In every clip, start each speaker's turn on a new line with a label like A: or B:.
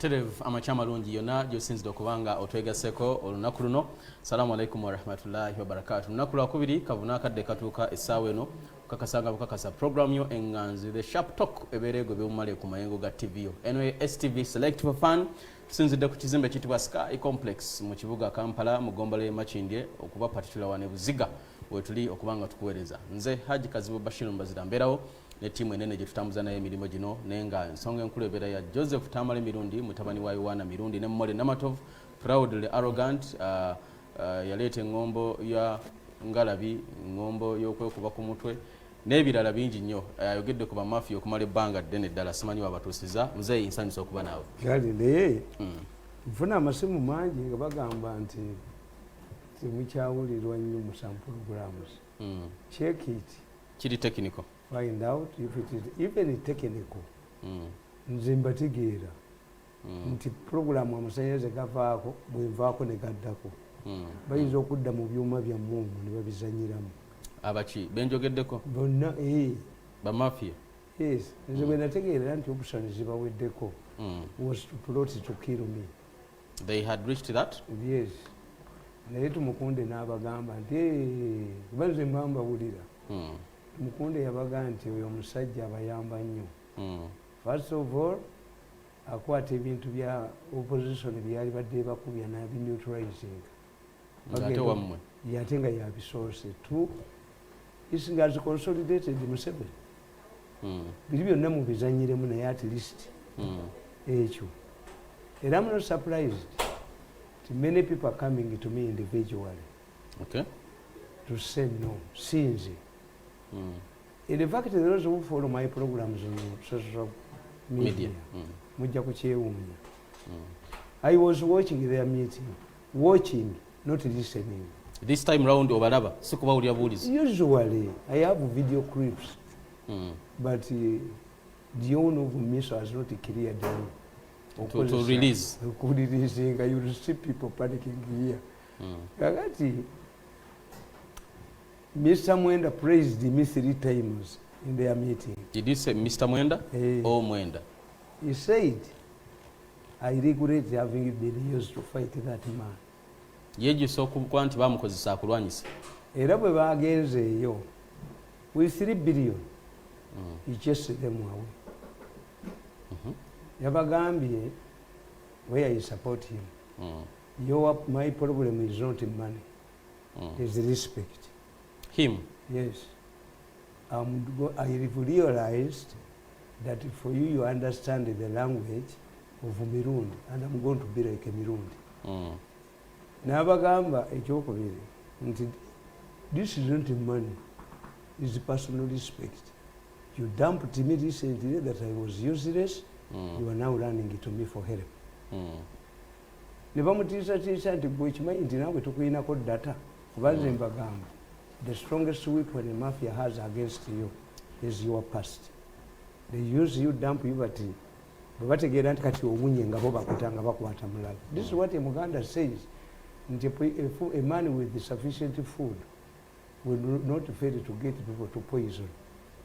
A: Muterevu amachama lungi yona gyosinzidde okubanga otwegaseko olunaku luno. Assalamu alaikum warahmatullahi wabarakatuh. Lunaku lwakubiri kavuna akadde katuuka essaawa eno kakasanga bukakasa program yo enganzi the sharp talk ebeerego byomumale ku mayengo ga TV yo eno STV Select for Fun tusinzidde ku kizimbe kitibwa Sky Complex mu kibuga Kampala mu Gombale Makindye okuba particular wane Buziga wetuli okubanga tukuweereza. Nze Haji Kazibu Bashir Mbazira mbeerawo ne timu enene gye tutambuza naye emirimu gino nenga ensonga enkulu ebeera ya Joseph Tamale Mirundi mutabani wa Yohana Mirundi ne Mmole Namatov proudly arrogant yaleeta engombo ya ngalabi ngombo y'okwekuba ku mutwe n'ebirala bingi nnyo ayogedde ku bamafiya okumala ebbanga ddene ddala simanyi wabatuusiza muzeeyi nsanyusa okuba naawe
B: gali naye nfuna amasimu mangi nga bagamba nti temukyawulirwa nnyo mu some programs check it
A: kiri technical
B: find out if it is even technical nze mbategeera nti programu amasanyalaze gavaako bwenvaako ne gaddako bayinza okudda mu byuma byammwe omwo ne babizanyiramu
A: abaki benjogeddeko
B: bonna
A: bamafiya
B: yes nze bwe nategeera nti option zibaweddeko was to plot to kill me.
A: They had reached that?
B: Yes. Naye Tumukunde n'abagamba nti baze mbambawulira Tumukunde yabaga nti oyo omusajja abayamba nnyo. First of all akwata ebintu bya opposition byali badde bakubya n'abineutralizing
A: ate wammwe
B: yate nga yabisoose tu isinga as consolidated Museveni biri byonna mubizanyiremu naye at least ekyo era I'm not surprised that many people are coming to me individually to say no since in fact those who follow my programs on social media mujja kukyewuunya I was watching their meeting not listening.
A: This time round obalaba sikubawulira buulizi.
B: Usually I have video clips but the owner of Miso has not cleared them
A: to release.
B: You will see people panicking here. Kakati Mr. Mwenda praised me 3 times in their meeting.
A: Did you say Mr. Mwenda or Mwenda?
B: He said, I regret having been used to fight that man.
A: Yejusa okuba nti bamukozesa akulwanyisa.
B: Era bwe bagenzeeyo with 3 billion he chased them away. Yabagambye where I support him. My problem is not in money. It's respect.
A: Him?
B: Yes. I have realized that for you understand the language of Mirundi and I'm going to be like a Mirundi. N'abagamba ekyokubiri nti this isn't money, it's personal respect. You dumped me recently that I was useless, you are now running to me for help. Ne bamutiisatiisa nti gwe kimanyi nti naawe tukuyinako data kubanze mbagamba the strongest weapon the mafia has against you is your past. They use you, dump you, but bwe bategeera nti kati owunye nga bo bakutanga bakwata mulala. This is what a Muganda says. A man with sufficient food will not fail to get people to poison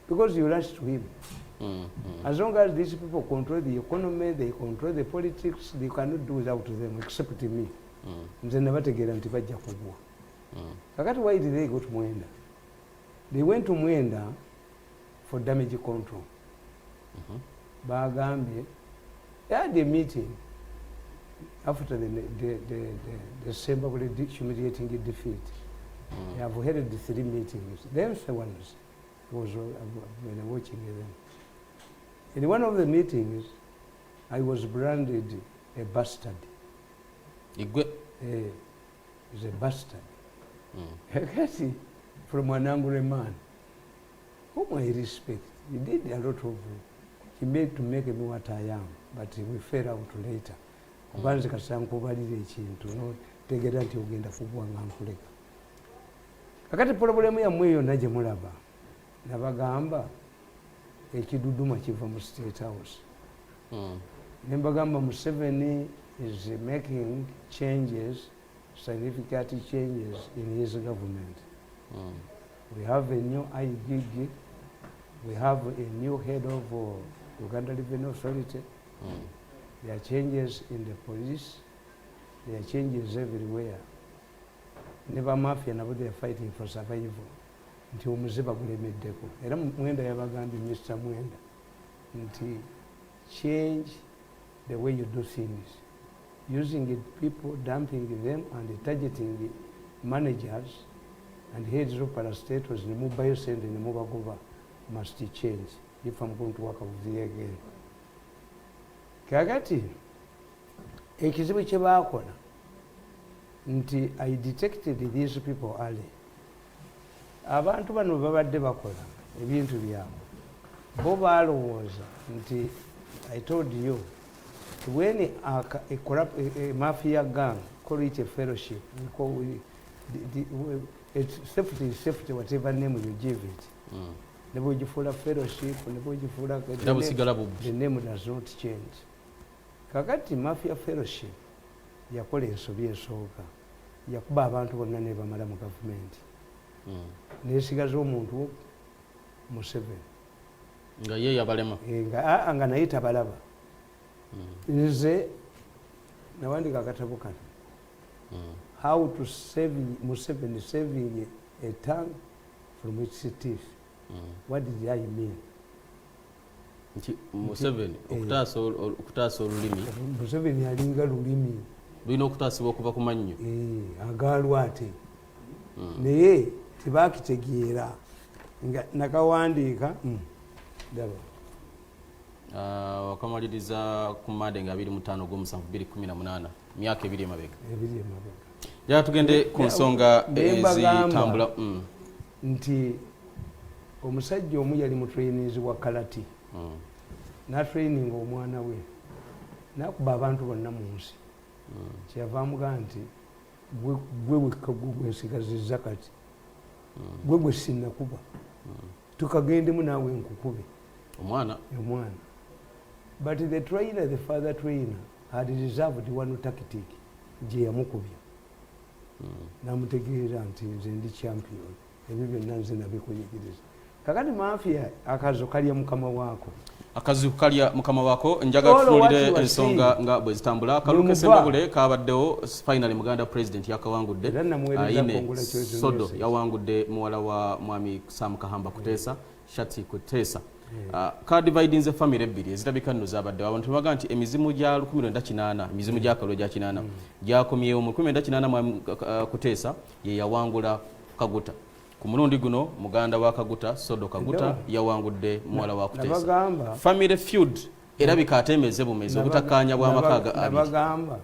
B: because you rush to him. As long as these people control the economy, they control the politics, they cannot do without them except me. Nze nabategeera nti bajja kugwa. Kakati why did they go to Mwenda? They went to Mwenda for damage control. Bagambye they had a meeting after the December humiliating defeat. They have held 3 meetings. Them ones was watching them. In one of the meetings, I was branded a bastard. He's a bastard. From an angry man, whom I respect. He did a lot of. He made to make me what I am, but we fell out later. Kubanze kasankubalira ekintu no tegera nti ogenda kugwa nga nkuleka. Kakati problemu yammwe yonna gye mulaba nabagamba ekiduduma kiva mu State House. Ne mbagamba Museveni is making changes, significant changes in his government. We have a new IGG, we have a new head of Uganda Revenue Authority. There are changes in the police. There are changes everywhere. Never mafia nabo they are fighting for survival. Nti omuziba gulemeddeko. Era Mwenda yabagambye Mr. Mwenda nti change the way you do things. Using it, people, dumping them and targeting the managers and heads of parastatals in the mobile center in the mobile cover must change if I'm going to work with the again. Kakati, ekizibu kye baakola nti I detected these people early. Abantu bano babadde bakola ebintu byabwe. Bo baalowooza nti I told you when a mafia gang call it a fellowship, we call it's safety, whatever name you give it. Never you full of fellowship, never you full of the name does not change. Kakati mafia fellowship yakola ensobi esooka yakuba abantu bonna ne bamala mu gavumenti neesigaza omuntu Museveni
A: nga ye yabalema
B: nga naye tabalaba. Nze nawandika akatabo kano how to save Museveni saving a tongue from its teeth. What did I mean?
A: Museveni okutaasa olulimi.
B: Museveni alinga lulimi
A: lulina okutaasibwa okuva ku mannyo
B: agaalwa ate naye tebakitegeera nga nakawandiika daba
A: wakamaliriza ku Mande nga 25 Ogw'omusanvu 2018 myaka 2 emabega. Jala tugende ku nsonga ezitambula
B: nti omusajja omu yali mu trainings wa kalati na training omwana we nakuba abantu bonna mu nsi kyava amugaa nti gwe wekka gwensigazizza kati gwe sinnakuba tukagendemu naawe nkukube omwana. But the trainer, the father trainer, had reserved one tactic gye yamukubya namutegeera nti nze ndi champion ebyo byonna nze nabikuyigiriza. Kakati mafia akazo kalya mukama waako.
A: Akazi kalya mukama wako njagala tutuulire ensonga nga bwe zitambula. Kaluke Sembabule kabaddewo finally Muganda president yakawangudde ayine Sodo yawangudde muwala wa mwami Sam Kahamba Kuteesa Shati Kuteesa. Ka dividing the family ebbiri ezitabika nno zabaddewo abantu baga nti emizimu gya 1908 emizimu gya kalwe gya 8 gyakomyewo mu 1908 mwami Kuteesa ye yawangula Kaguta. Ku mulundi guno muganda wa Kaguta Sodo Kaguta yawangudde muwala wa Kuteesa. Family feud erabika atemeze bumeze obutakkaanya bw'amaka abiri.
B: Nabagamba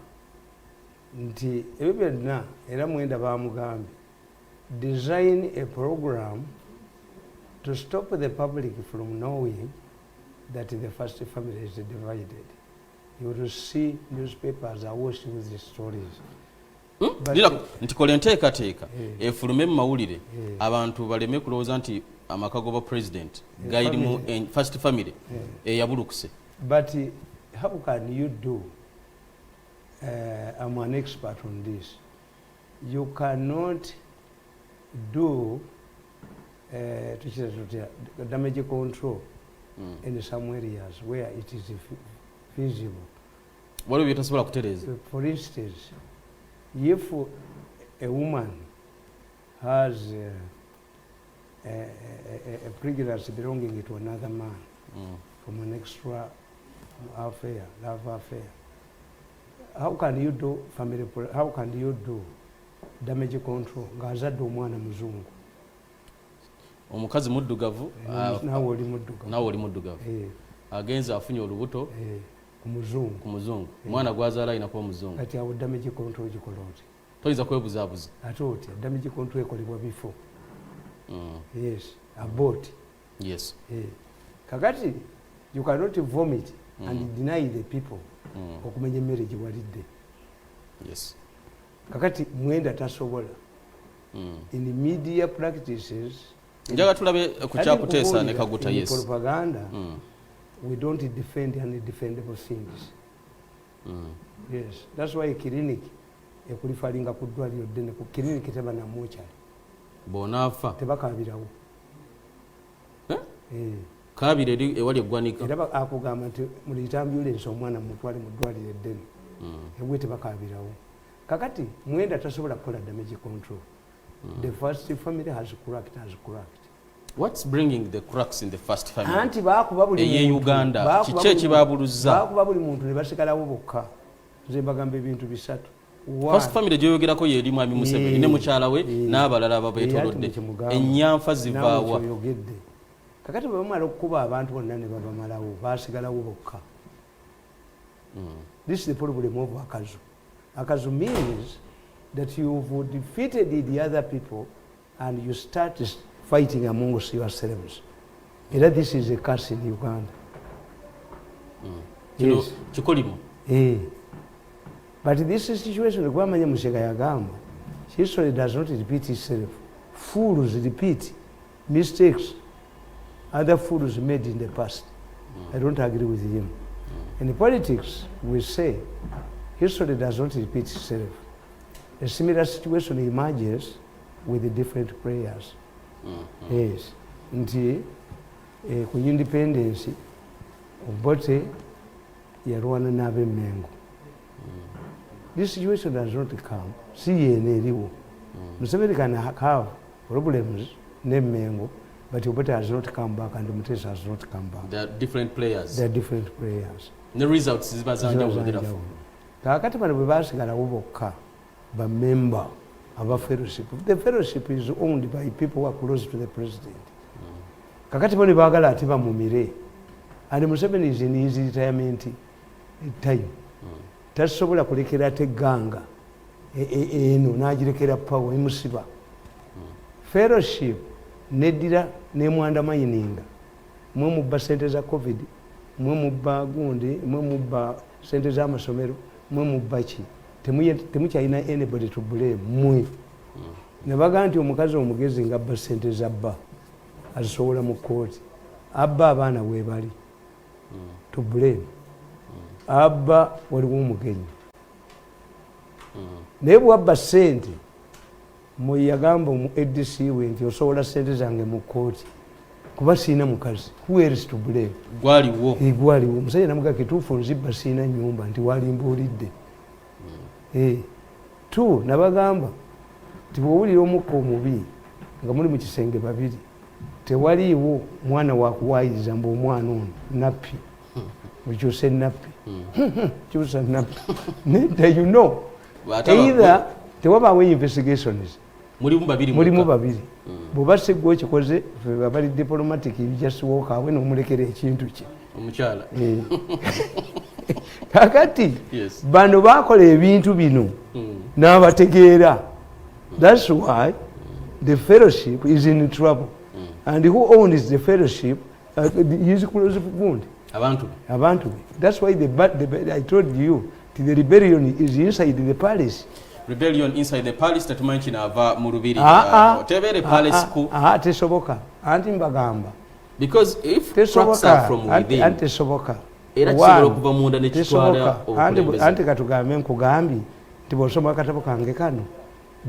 B: nti ebyo byonna era Mwenda bamugambye design a program to stop the public from knowing that the first family is divided. You will see newspapers are washing with the stories.
A: Nti kole nteekateeka efulume mu mawulire abantu baleme kulowooza nti amaka g'obwa president gairimu first family eyabulukuse.
B: But how can you do? I'm an expert on this. You cannot do damage control in some areas where it is feasible.
A: Waliwo byetasobola kutereeza.
B: For instance, if a woman has a pregnancy belonging to another man from an extra affair, love affair, how can you do family? How can you do damage control? Ngazadde omwana muzungu.
A: Omukazi muddugavu
B: nawe
A: oli muddugavu agenza afunye olubuto ku muzungu mwana gwazaala alina kuba muzungu.
B: Kati awo damage control gikola oti?
A: Toyinza kwebuzaabuza
B: ate oti damage control ekolebwa bifo. Yes, abort.
A: Yes.
B: Kakati you cannot vomit and deny the people okumenya emmere gye walidde.
A: Yes.
B: Kakati Mwenda tasobola. In media practices
A: njaga tulabe ku Kyakuteesa ne Kaguta. Yes.
B: Propaganda. We don't defend undefendable things. Yes, that's why clinic ekulifalinga ku ddwaliro ddene ku clinic teba na mochari
A: bonafa
B: tebakabirawo
A: kabiri eri ewali eggwanika
B: era akugamba nti muliyita ambulance omwana mutwale mu ddwaliro eddene ebwe tebakabirawo kakati mwenda tasobola kukola damage control. The first family has cracked.
A: What's bringing the cracks in the first family?
B: Anti baakuba buli
A: eye Uganda kiki ekibabuluzza
B: baakuba buli muntu ne basigalawo bokka. Nze mbagamba ebintu bisatu.
A: First family gyoyogerako ye eri mwami Museveni ne mukyala we n'abalala ababeetoolodde ennyanfa zivaawa.
B: Kakati bwe bamala okukuba abantu bonna ne babamalawo baasigalawo bokka. This is the problem of Akazu. Akazu means that you've defeated the other people and you start fighting amongst yourselves. This is a curse in Uganda. Yes. But this situation, history does not repeat itself. Fools repeat mistakes other fools made in the past. I don't agree with him. In politics, we say history does not repeat itself. A similar situation emerges with the different players. Yes. Nti ku independence Obote yarwana n'abe Mengo. This situation does not come. See eriwo. Museveni can have problems ne Mengo, but Obote has not come back and Mutesa has not come back.
A: They are different players.
B: They are different players.
A: The results is bazanjawulo.
B: Kakati bano bwe basigalawo bokka ba member of a fellowship. The fellowship is owned by people who are close to the president. Kakati bano baagala ate bamumire. And Museveni is in his retirement time. Tasobola kulekera ate ganga eno n'agirekera power emusiba. Fellowship neddira nemwanda mayininga. Mwe mubba sente za COVID, mwe mubba gundi, mwe mubba sente z'amasomero, mwe mubba ki. Temukyalina anybody to blame mwe. Ne baga nti omukazi omugezi nga abba sente zabba azisowola mu kooti. Abba abaana weebali. To blame. Abba waliwo omugenyi. Naye bwabba sente mweyagamba omu ADC we nti osowola sente zange mu kooti kuba siina mukazi. Who else to blame?
A: Gwaliwo.
B: Gwaliwo. Omusajja namuga kituufu nzibba siina nnyumba nti walimbuulidde. Tu nabagamba nti bw'owulira omukka omubi nga muli mu kisenge babiri tewaliiwo mwana wakuwaayiriza mbu omwana ono nappi okyuse nappi kyusa nappi nedda you know either tewabaawo investigations mulimu babiri bw'oba sigwe okikoze abali diplomatic just walk away n'omulekera ekintu kye
A: omukyala
B: kakati bano bakola ebintu bino n'abategeera. That's why the fellowship is in trouble. And who owns the fellowship is close gundi abantu. That's why I told you the rebellion is inside the palace.
A: Rebellion inside the palace tetumanyi kinaava mu lubiri tebere palace ku
B: tesoboka anti mbagamba
A: because if cracks are from within
B: anti tesoboka
A: era kisobola okuva munda ne kitwala
B: anti katugambe nkugambi nti bw'osoma akatabo kange kano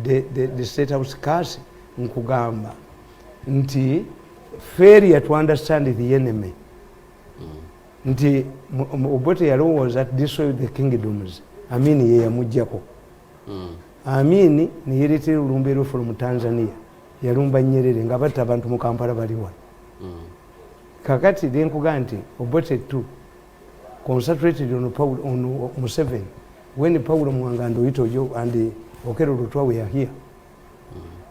B: the state house curse nkugamba nti failure to understand the enemy nti Obote yalowooza destroy the kingdoms. Amini ye yamuggyako. Amini ne yereetera olumbe from Tanzania yalumba Nyerere nga batta abantu mu Kampala bali wano. Kakati denkuga nti Obote too concentrated on Museveni when Paulo Mwangando Itojo and Okero Lutwa were here.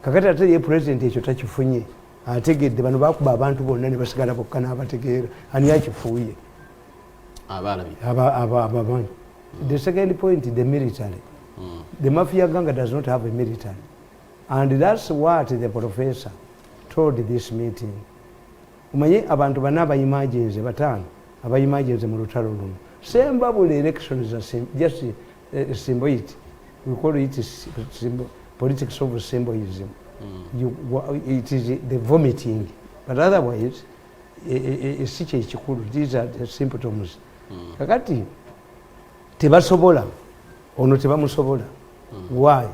B: Kakati ate ye president ekyo takifunye ategedde bano bakuba abantu bonna ne basigala bokka n'abategeera ani yakifuuye ababantu. The second point, the military. The mafia gang does not have a military. And that's what the professor told this meeting. Umanye abantu bana abayimaginze batano abayimaginze mu lutalo luno. Sembabule elections are just symbolic. We call it politics of symbolism. It is the vomiting. But otherwise, these are the symptoms. Kakati tebasobola ono tebamusobola. Why?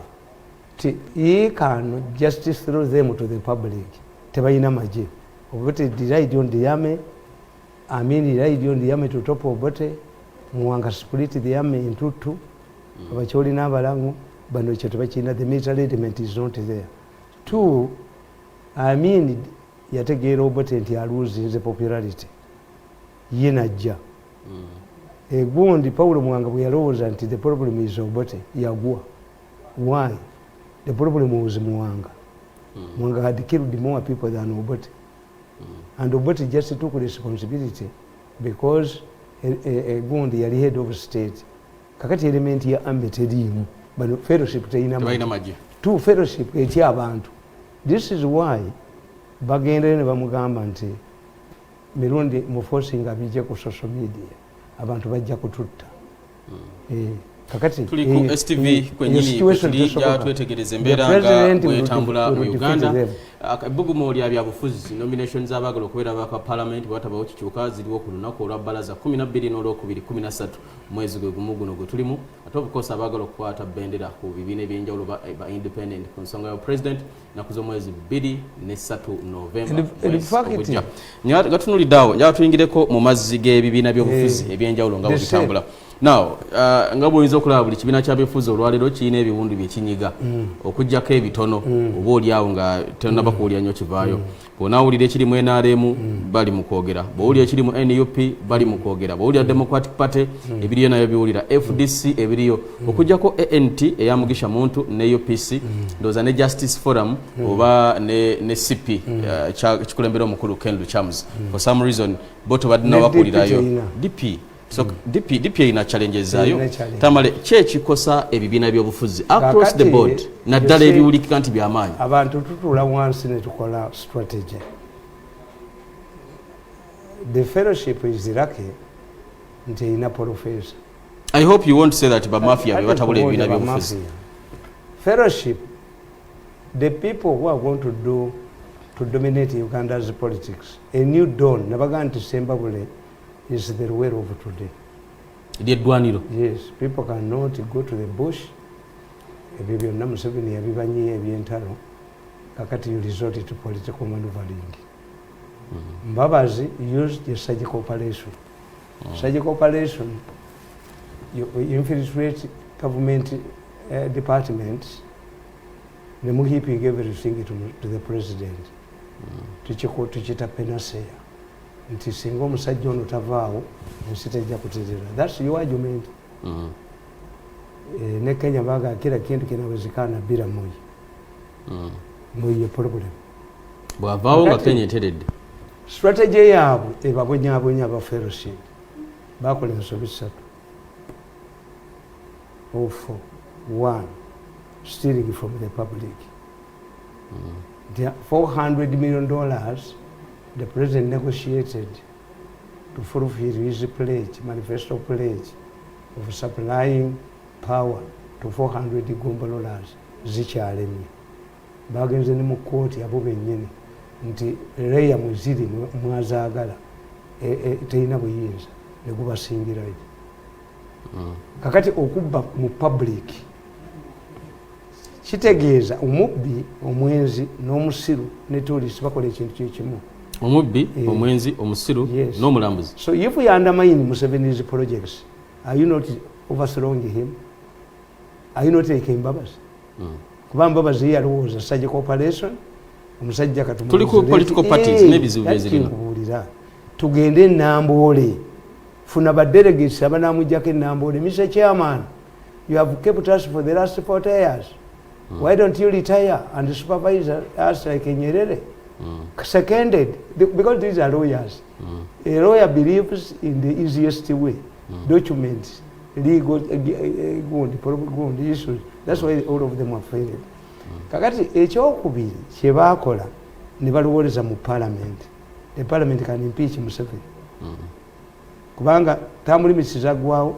B: He can just throw them to the public. Tebayina maje. Obote deride on the army Amin raidio the army to top of Obote, Muanga split the army into two, Abacholi Navalango, Bano Chetavachina, the military element is not there. Two, Amin Yategero Obote and Tialuz the popularity. Yenaja. A wound Paulo Muanga we arose until the problem is Obote, Yagua. Why? The problem was Muanga. Muanga had killed more people than Obote. And Obote just took responsibility because a wound yali head of state. Kakati element ya ambete dimu, but fellowship teina maji. Two fellowship eti abantu. This is why bagenda ne bamugamba nti mirundi mu forcing abije ku social media. Abantu bajja kututta. Kakati
A: tuli ku STV kwenyini kutulija twetegereza embeera nga bwetambula mu Uganda. Ebbugumu lya byabufuzi nominations abagala okubeera baka parliament bwatabawo kikyuka ziriwo ku lunaku olwa bbalaza 12 n'olwokubiri 13 mwezi gwe gumu guno gwe tulimu ate obukosa abagala okukwata bendera ku bibiina ebyenjawulo ba independent ku nsonga ya president naku z'omwezi 2 ne 3 November. Gatunuliddeawo njala tuyingireko mu mazzi g'ebibiina by'obufuzi ebyenjawulo nga bwe bitambula. Now, nga bw'oyinza okulaba buli kibiina ky'abeefuzi olwaleero kirina ebiwundu bye kinyiga okuggyako ebitono oba oliawo nga tonnaba kuwulira nnyo kivaayo. Bw'onaawulira ekiri mu NRM bali mu kwogera, bw'owulira ekiri mu NUP bali mu kwogera, bw'owulira Democratic Party ebiriyo nayo biwulira, FDC ebiriyo, okuggyako ANT eya Mugisha Muntu ne UPC ndowooza ne Justice Forum oba ne CP kikulembera omukulu Ken Luchamus. For some reason bo tebadinawakulirayo DP. So DP ina challenges zayo tamale kyekikosa ebibiina by'obufuzi across the board naddala ebiwulikika nti by'amaanyi
B: abantu tutula wansi ne tukola strategy. The fellowship is lucky nti ina professor.
A: I hope you won't say that bamafia bebatabula ebibiina by'obufuzi.
B: Fellowship, the people who are going to dominate Uganda's politics, a new dawn nabaga nti Sembabule is the way of today.
A: Yes,
B: people cannot go to the bush. Ebyo byonna Museveni yabibanyiye ebyentalo kakati you resort to political maneuvering. Mbabazi used the surgical operation. Surgical operation, you infiltrate government departments, the muhipi gave everything to the president. Tuchita penasea. Nti singa omusajja ono tavaawo ensi tejja kutereera. That's your argument. Ne Kenya baga kila kintu kinawezekana bila Moi. Moi ye problem.
A: Bwavaawo nga Kenya eteredde.
B: Strategy yaabwe ebabonyabonya aba fellowship bakola ensobi 3. 1. Stealing from the public. $400 million the president negotiated to fulfill his pledge, manifesto pledge of supplying power to 400 Gombololas zikyalemi. Bagenze ne mu kooti abo bennyini nti leya muziri mwazaagala teyina buyinza ne gubasingirayo. Kakati okubba mu public kitegeeza omubbi omwenzi n'omusiru ne tourist bakola ekintu kyekimu.
A: Omubbi omwenzi omusiru n'omulambuzi.
B: So if we undermine Museveni's projects, are you not overthrowing him? Are you not taking Mbabazi? Kuba Mbabazi yalowooza surgical operation omusajja katumulize.
A: Tuli ku political parties n'ebizibu byezirina.
B: Tugende e Namboole. Funa badelegates abanamujjako e Namboole. Mr. Chairman, you have kept us for the last 40 years. Why don't you retire and supervise us like Nyerere? Seconded, because these are lawyers. A lawyer believes in the easiest way. Documents, legal, good issues. That's why all of them are failed. Kakati ekyokubiri kye baakola ne balowoleza mu parliament. The parliament can impeach Museveni. Kubanga term limits zaggwawo,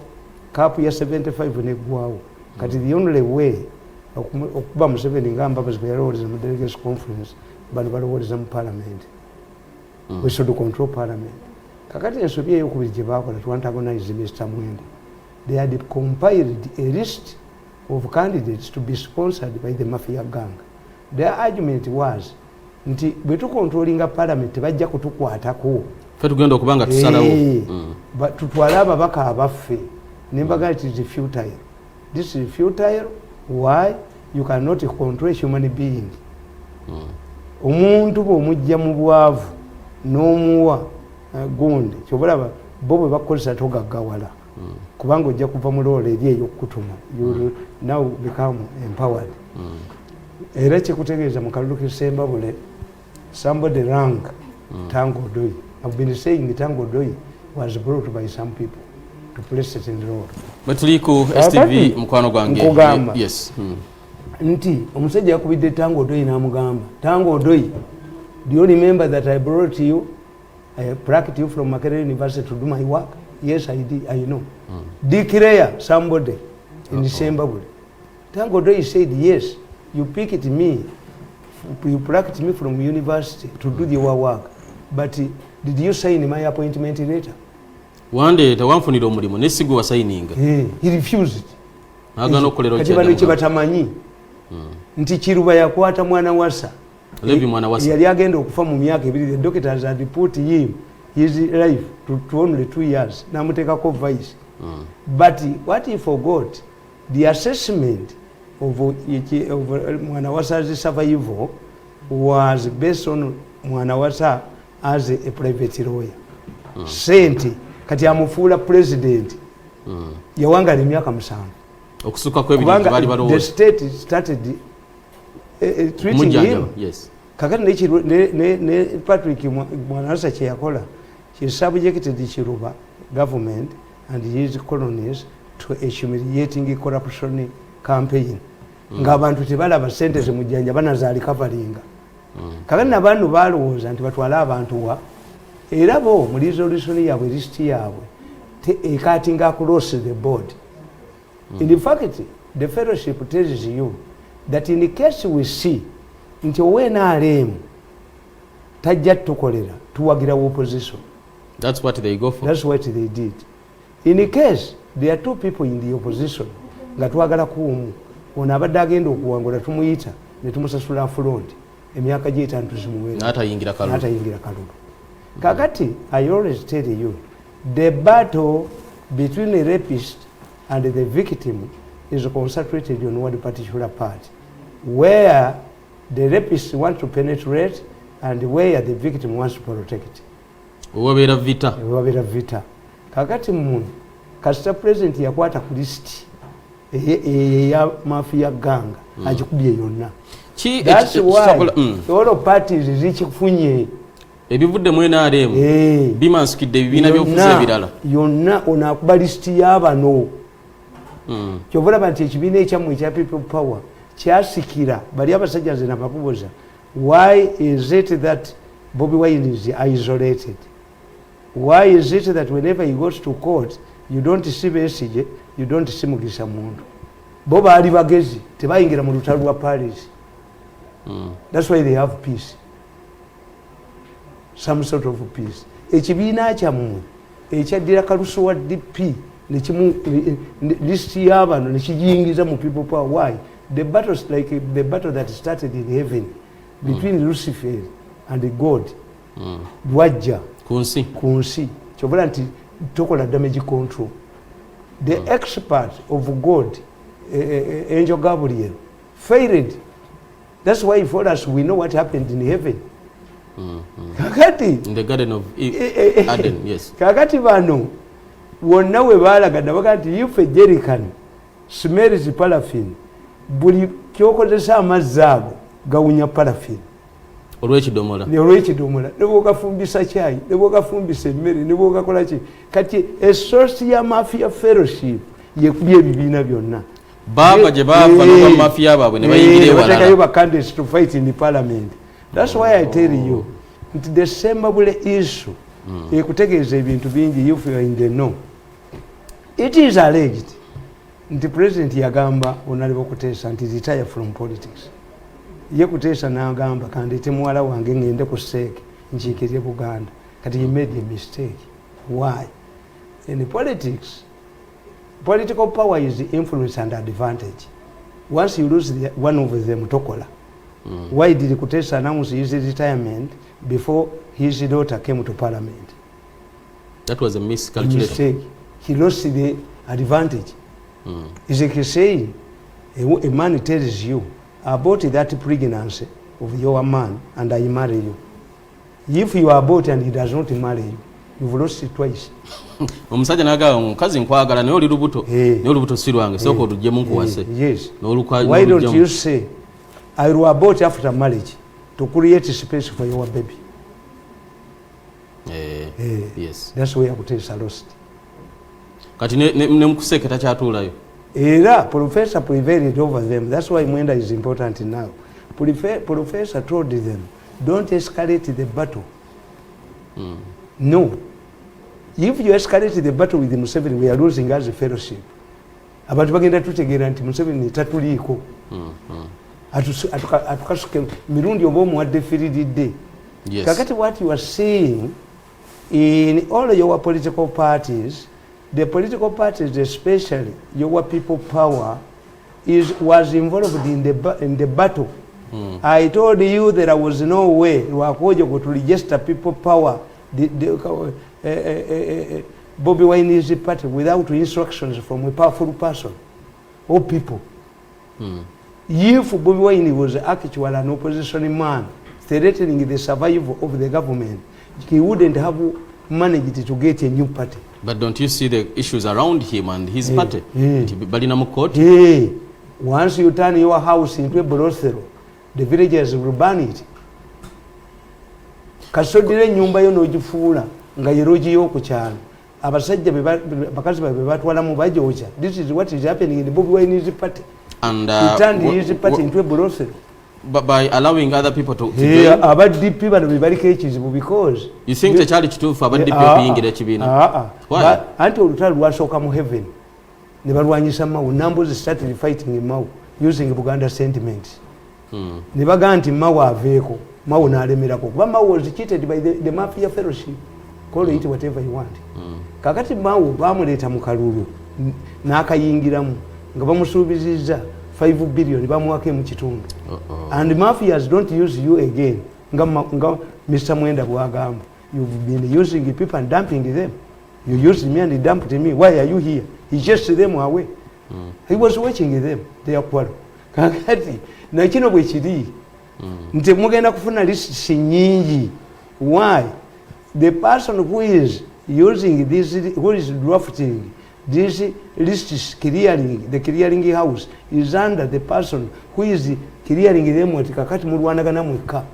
B: cap ya 75 neggwawo. Kati the only way okuba Museveni nga Mbabazi bwe yalowoleza mu delegates conference bano balowoleza mu parliament. We should control parliament. Kakati ensobi eyokubiri gye baakola to antagonize Mr. Mwende. They had compiled a list of candidates to be sponsored by the mafia gang. Their argument was nti bwe tukontrolinga parliament bajja kutukwatako
A: fe tugenda okubanga tusalawo
B: tutwale ababaka abaffe nembaga it is futile. This is futile. Why? You cannot control human being. Omuntu bw'omujja mu bwavu n'omuwa gundi kyobalaba bo bwe bakozesa togaggawala kubanga ojja kuva mu loole eri ey'okutuma. You now become empowered. Era kyekutegeeza mu kalulu k'Isembabule somebody rang Tango Doi. I've been saying Tango Doi was brought by some people to place it in the road.
A: Batuliku STV mkwano gwange.
B: Nkugamba.
A: Yes.
B: Nti omusajja yakubidde Tango Doi n'amugamba, Tango Doi, do you remember that I brought you, I plucked you from Makerere University to do my work? Yes, I did. I know. Declare somebody in Isembabule. Tango Doi said, yes, you picked me, you plucked me from university to do your work. But did you sign my appointment letter?
A: One day, the one for the omulimu, nesigo wa signing.
B: He refused.
A: Agano okolera
B: kati bano kyebatamanyi nti Kiruba yakwata mwana wasa.
A: Levi mwana wasa.
B: Yali agenda okufa mu myaka ebiri. The doctors had put him his life to only 2 years. Namutekako vice. But what he forgot, the assessment of mwana wasa's survival was based on mwana wasa as a private lawyer. Sente kati amufuula president yawangala emyaka 5
A: okusuka ko ebintu bali balowo.
B: The state started treating him.
A: Yes.
B: Kakati ne Patrick Mwanawasa kye yakola, he subjected the Kiruba government and his colonies to a humiliating corruption campaign. Ng'abantu tebalaba sente zemujjanja banazaali coveringa. Kakati n'abantu balowooza nti batwale abantu wa era bo mu resolution yaabwe list yaabwe cutting across the board. In fact, the fellowship tells you that in the case we see nti NRM tajja tukolera tuwagira opposition.
A: That's what they go for.
B: That's what they did. In the case there are two people in the opposition nga twagala kuumu ono abadde agenda okuwangula tumuyita ne tumusasula front emyaka gye 5 tuzimuwera
A: n'atayingira
B: kalulu. Kakati I always tell you the battle between the rapist and the victim is concentrated on one particular part, where the rapist wants to penetrate and where the victim wants to protect.
A: Wabera vita.
B: Kakati munu kasita president yakwata ku list ya mafia gang ajikubye yonna. That's why all parties zikifunye
A: ebivudde mu NRM bimansikidde ebibiina by'okufuza ebirala
B: yonna onakuba list y'abano. Kyovulaba nti ekibiina ekyammwe ekya people power kyasikira bali abasajja nze nabakubuza, why is it that Bobi Wine is isolated? Why is it that whenever he goes to court you don't see Besigye, you don't see Mugisha Muntu? Bo baali bagezi tebayingira mu lutalo lwa Paris. That's why they have peace, some sort of peace. Ekibiina kyammwe ekyaddira kalusu wa DP nekimu list y'abano nekiyingiza mu people power. Why? The battles like the battle that started in heaven between Lucifer and God bwajja kunsi kyobula nti tokola damage control. The expert of God, Angel Gabriel, failed. That's why for us we know what happened in heaven. Kakati
A: in the garden of Eden. Yes.
B: Kakati bano wonna we baalagadde baga nti ife Jerican smells paraffin, buli kyokozesa amazzi ago gawunya paraffin
A: olw'ekidomola
B: ne bwogafumbisa caayi ne bwogafumbisa emmere ne bwogakola ki. Kati esosi ya mafia fellowship yekubya ebibiina byonna
A: baba gye baava n'oba mafia baabwe ne bayingira ewalala
B: batekayo ba candidates to fight in the parliament. That's why I tell you nti the Sembabule issue ekutegeeza ebintu bingi if you are in the know. It is alleged nti president yagamba onaliba okuteesa nti retire from politics. Ye kuteesa n'agamba kandeete muwala wange ngende ku seeke nkiikirye Buganda. Kati he made a mistake. Why? In politics, political power is influence and advantage. Once you lose one of them tokola. Why did Kuteesa announce his retirement before his daughter came to parliament?
A: That was a miscalculation.
B: Mistake. He lost the advantage. Is like saying, a man tells you about that pregnancy of your man and I marry you. If you are about and he does not marry you, you've lost it twice.
A: Omusajja n'agamba omukazi nkwagala naye oli lubuto naye olubuto si lwange sooka olugyemu nkuwase.
B: Why don't you say, I will abort after marriage to create space for your baby?
A: Yes.
B: That's where Kutesa lost.
A: Kati ne mukuseke takyatuulayo.
B: Era Professor prevailed over them. That's why Mwenda is important now. Professor told them, don't escalate the battle. No. If you escalate the battle with Museveni, we are losing as a fellowship. Abantu bagenda tutegeera nti Museveni tatuliiko. Atukasuke mirundi oba omuwadde firididde. Kakati what you are saying, in all your political parties, the political parties, especially your people power, was involved in the battle. I told you there was no way to register people power, Bobby Wine's party, without instructions from a powerful person or people. If Bobby Wine was actually an opposition man threatening the survival of the government, he wouldn't have managed to get a new party.
A: But don't you see the issues around him and his party?
B: Once you turn your house into a brothel, the villagers will burn it. Kasodire nyumba yo nogifuula nga yeroji yo ku kyalo. Abasajja bakazi batwala mu bajoja. This is what is happening in the Bobby Wine's party.
A: And
B: he turned his party into a brothel.
A: But by allowing other people to
B: about DP bano bibaliko ekizibu because
A: you think the charge kituufu aba DP okuyingira ekibiina.
B: Why? Anti olutalo lwasooka mu heaven ne balwanyisa Mao. Numbers started fighting in Mao using Buganda sentiments. Ne bagamba nti Mao aveeko. Mao n'alemerako kuba Mao was cheated by the mafia fellowship. Call it whatever you want. Kakati Mao bamuleeta mu kalulu n'akayingiramu nga bamusuubizizza 5 billion bamuwake mu kitundu. And mafias don't use you again. Nga Mr. Mwenda bwagamba. You've been using people and dumping them. You used me and dumped me. Why are you here? He chased them away. He was watching them. They are quarrel. Kakati na kino bwe kiri. Nti mugenda kufuna lists nyingi. Why? The person who is using this, who is drafting this list is clearing, the clearing house is under the person who is clearing them with kakati mulwanagana mweka.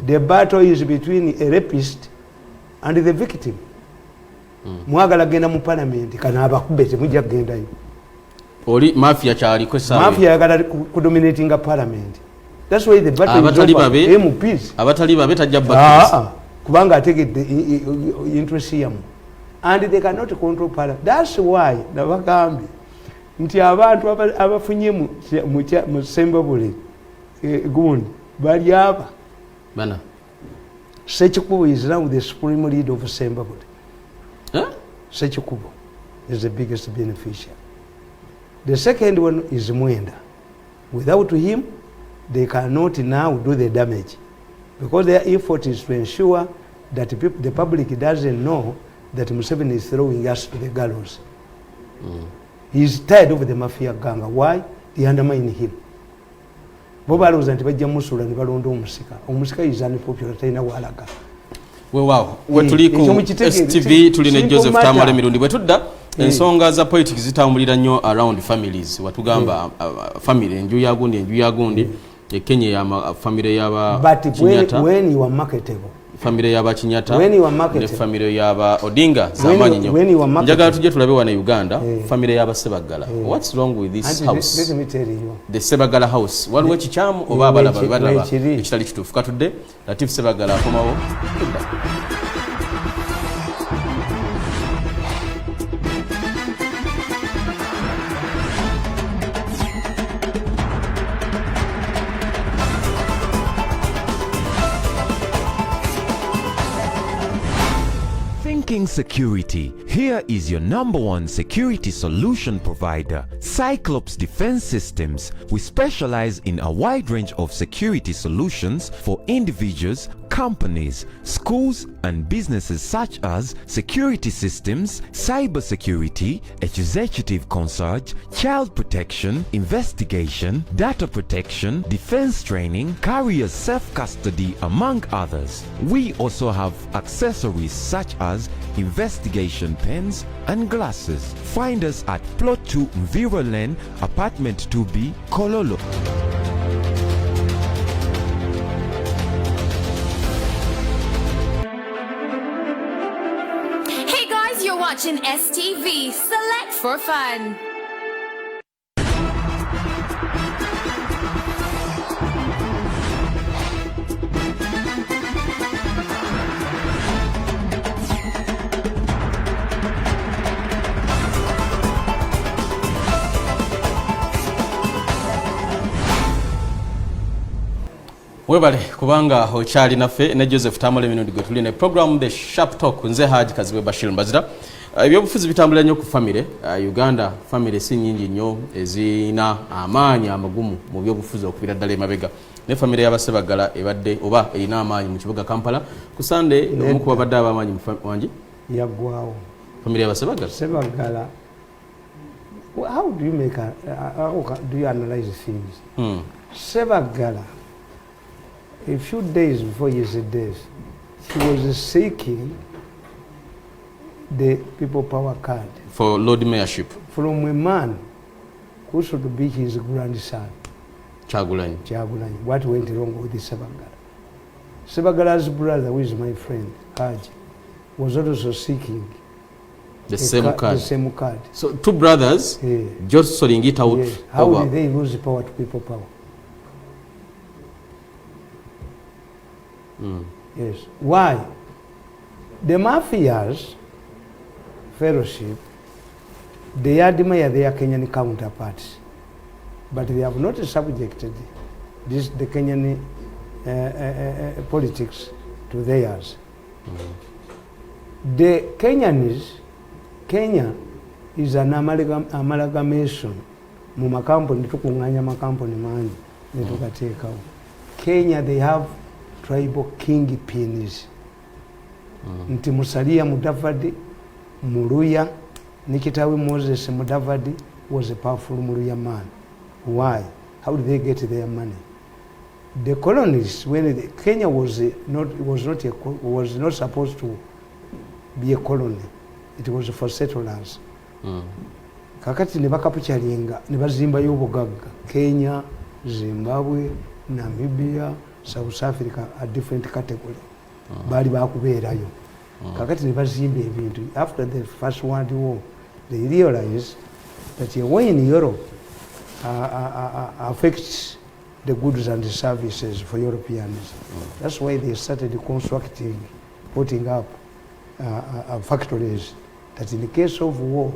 B: The battle is between a rapist and the victim. Mwagala genda mu parliament kana abakubete mujja kugendayo. Oli mafia kyali kwesa. Mafia yagala kudominating a parliament. That's why the battle is over. MPs. Abatali babe tajja battle. Kubanga ategedde interest yamu. And they cannot control parliament. That's why nabagambi nti abantu abafunye mu Sembabule gundi bali aba bana Ssekikubo is now the supreme leader of Sembabule. Ssekikubo is the biggest beneficiary. The second one is Mwenda. Without him they cannot now do the damage because their effort is to ensure that the public doesn't know that Museveni is throwing us to the gallows. He's tired of the mafia gang. Why? They undermine him. Boba alowooza nti bajja musula ne balonda omusika. Omusika is unpopular talina walaga.
A: Wow. Wetuliko STV tulina Joseph Tamale mirundi bwetudda ensonga za politics zitambulira nnyo around families. Watugamba family enju ya gundi Kenya ya family yaba Chinyata.
B: But when you are marketable,
A: family yaba Chinyata ne family yaba Odinga zamanyi nnyo. Njagala tujje tulabe wana Uganda family yaba Sebagala. What's wrong with this house?
B: Let me tell you.
A: The Sebagala house. Waliwo ekikyamu oba abalaba ekitali kituufu. Katudde Latif Sebagala akomawo.
C: Thinking security. Here is your #1 security solution provider, Cyclops Defense Systems. We specialize in a wide range of security solutions for individuals, companies, schools, and businesses such as security systems, cybersecurity, executive concierge, child protection, investigation, data protection, defense training, career self-custody, among others. We also have accessories such as investigation pens and glasses. Find us at Plot 2 Mviro Lane, Apartment 2B, Kololo.
D: Hey guys, you're watching STV. Select for fun.
A: Webale kubanga okyali naffe ne Joseph Tamale mirundi gwe tuli ne program The Sharp Talk nze Haji Kazibe Bashir Mbazira. Ebyobufuzi bitambula nnyo ku family. Uganda family si nnyingi nnyo ezina amaanyi amagumu mu byobufuzi okubira ddala emabega. Ne family y'Abasebagala ebadde oba erina amaanyi mu kibuga Kampala. Ku Sunday omu ku babadde ab'amaanyi wangi
B: yaggwawo.
A: Family y'Abasebagala.
B: Sebagala. How do you make do you analyze things? Sebagala, a few days before his death, he was seeking the people power card
A: for Lord Mayorship
B: from a man who should be his grandson,
A: Kyagulanyi.
B: Kyagulanyi. What went wrong with the Sebagala? Sebagala's brother, who is my friend, Haji, was also seeking
A: the same card.
B: The same card.
A: So two brothers just sorting it out.
B: Yes. How did they lose the power to people power? Yes. Why? The mafias fellowship, they admire their Kenyan counterparts, but they have not subjected the Kenyan politics to theirs. The Kenya is an amalgamation. Mu makampuni tukunganya makampuni manyi netukateekawo. Kenya, they have tribal kingpins. Nti Musalia Mudavadi, Muluya, Nikitawi Moses Mudavadi was a powerful Muluya man. Why? How did they get their money? The colonies, when Kenya was not supposed to be a colony, it was for settlers. Kakati ne bakapuchalinga ne bazimba y'obugagga. Kenya, Zimbabwe, Namibia, South Africa are different category. Bali bakubeerayo. Kakati ne bazimba ebintu. After the First World War, they realized that when Europe affects the goods and the services for Europeans, that's why they started constructing, putting up factories, that in the case of war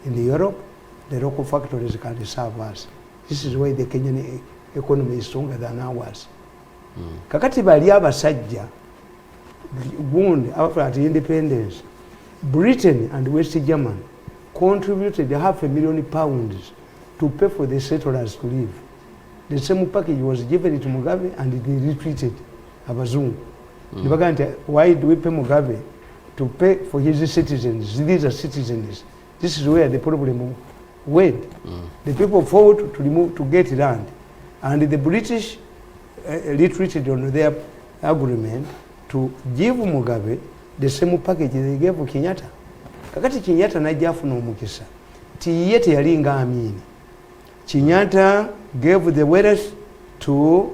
B: in Europe, the local factories can serve us. This is why the Kenyan economy is stronger than ours. Kakati bali abasajja gundi after independence, Britain and West Germany contributed £500,000 to pay for the settlers to live. The same package was given to Mugabe and they retreated Abazungu. Why do we pay Mugabe to pay for his citizens? These are citizens. This is where the problem went. The people fought to get land, and the British retreated on their agreement to give Mugabe the same package they gave Kenyatta. Kakati Kenyatta najja afuna omukisa. Tiyete yalinga amini. Kenyatta gave the wealth to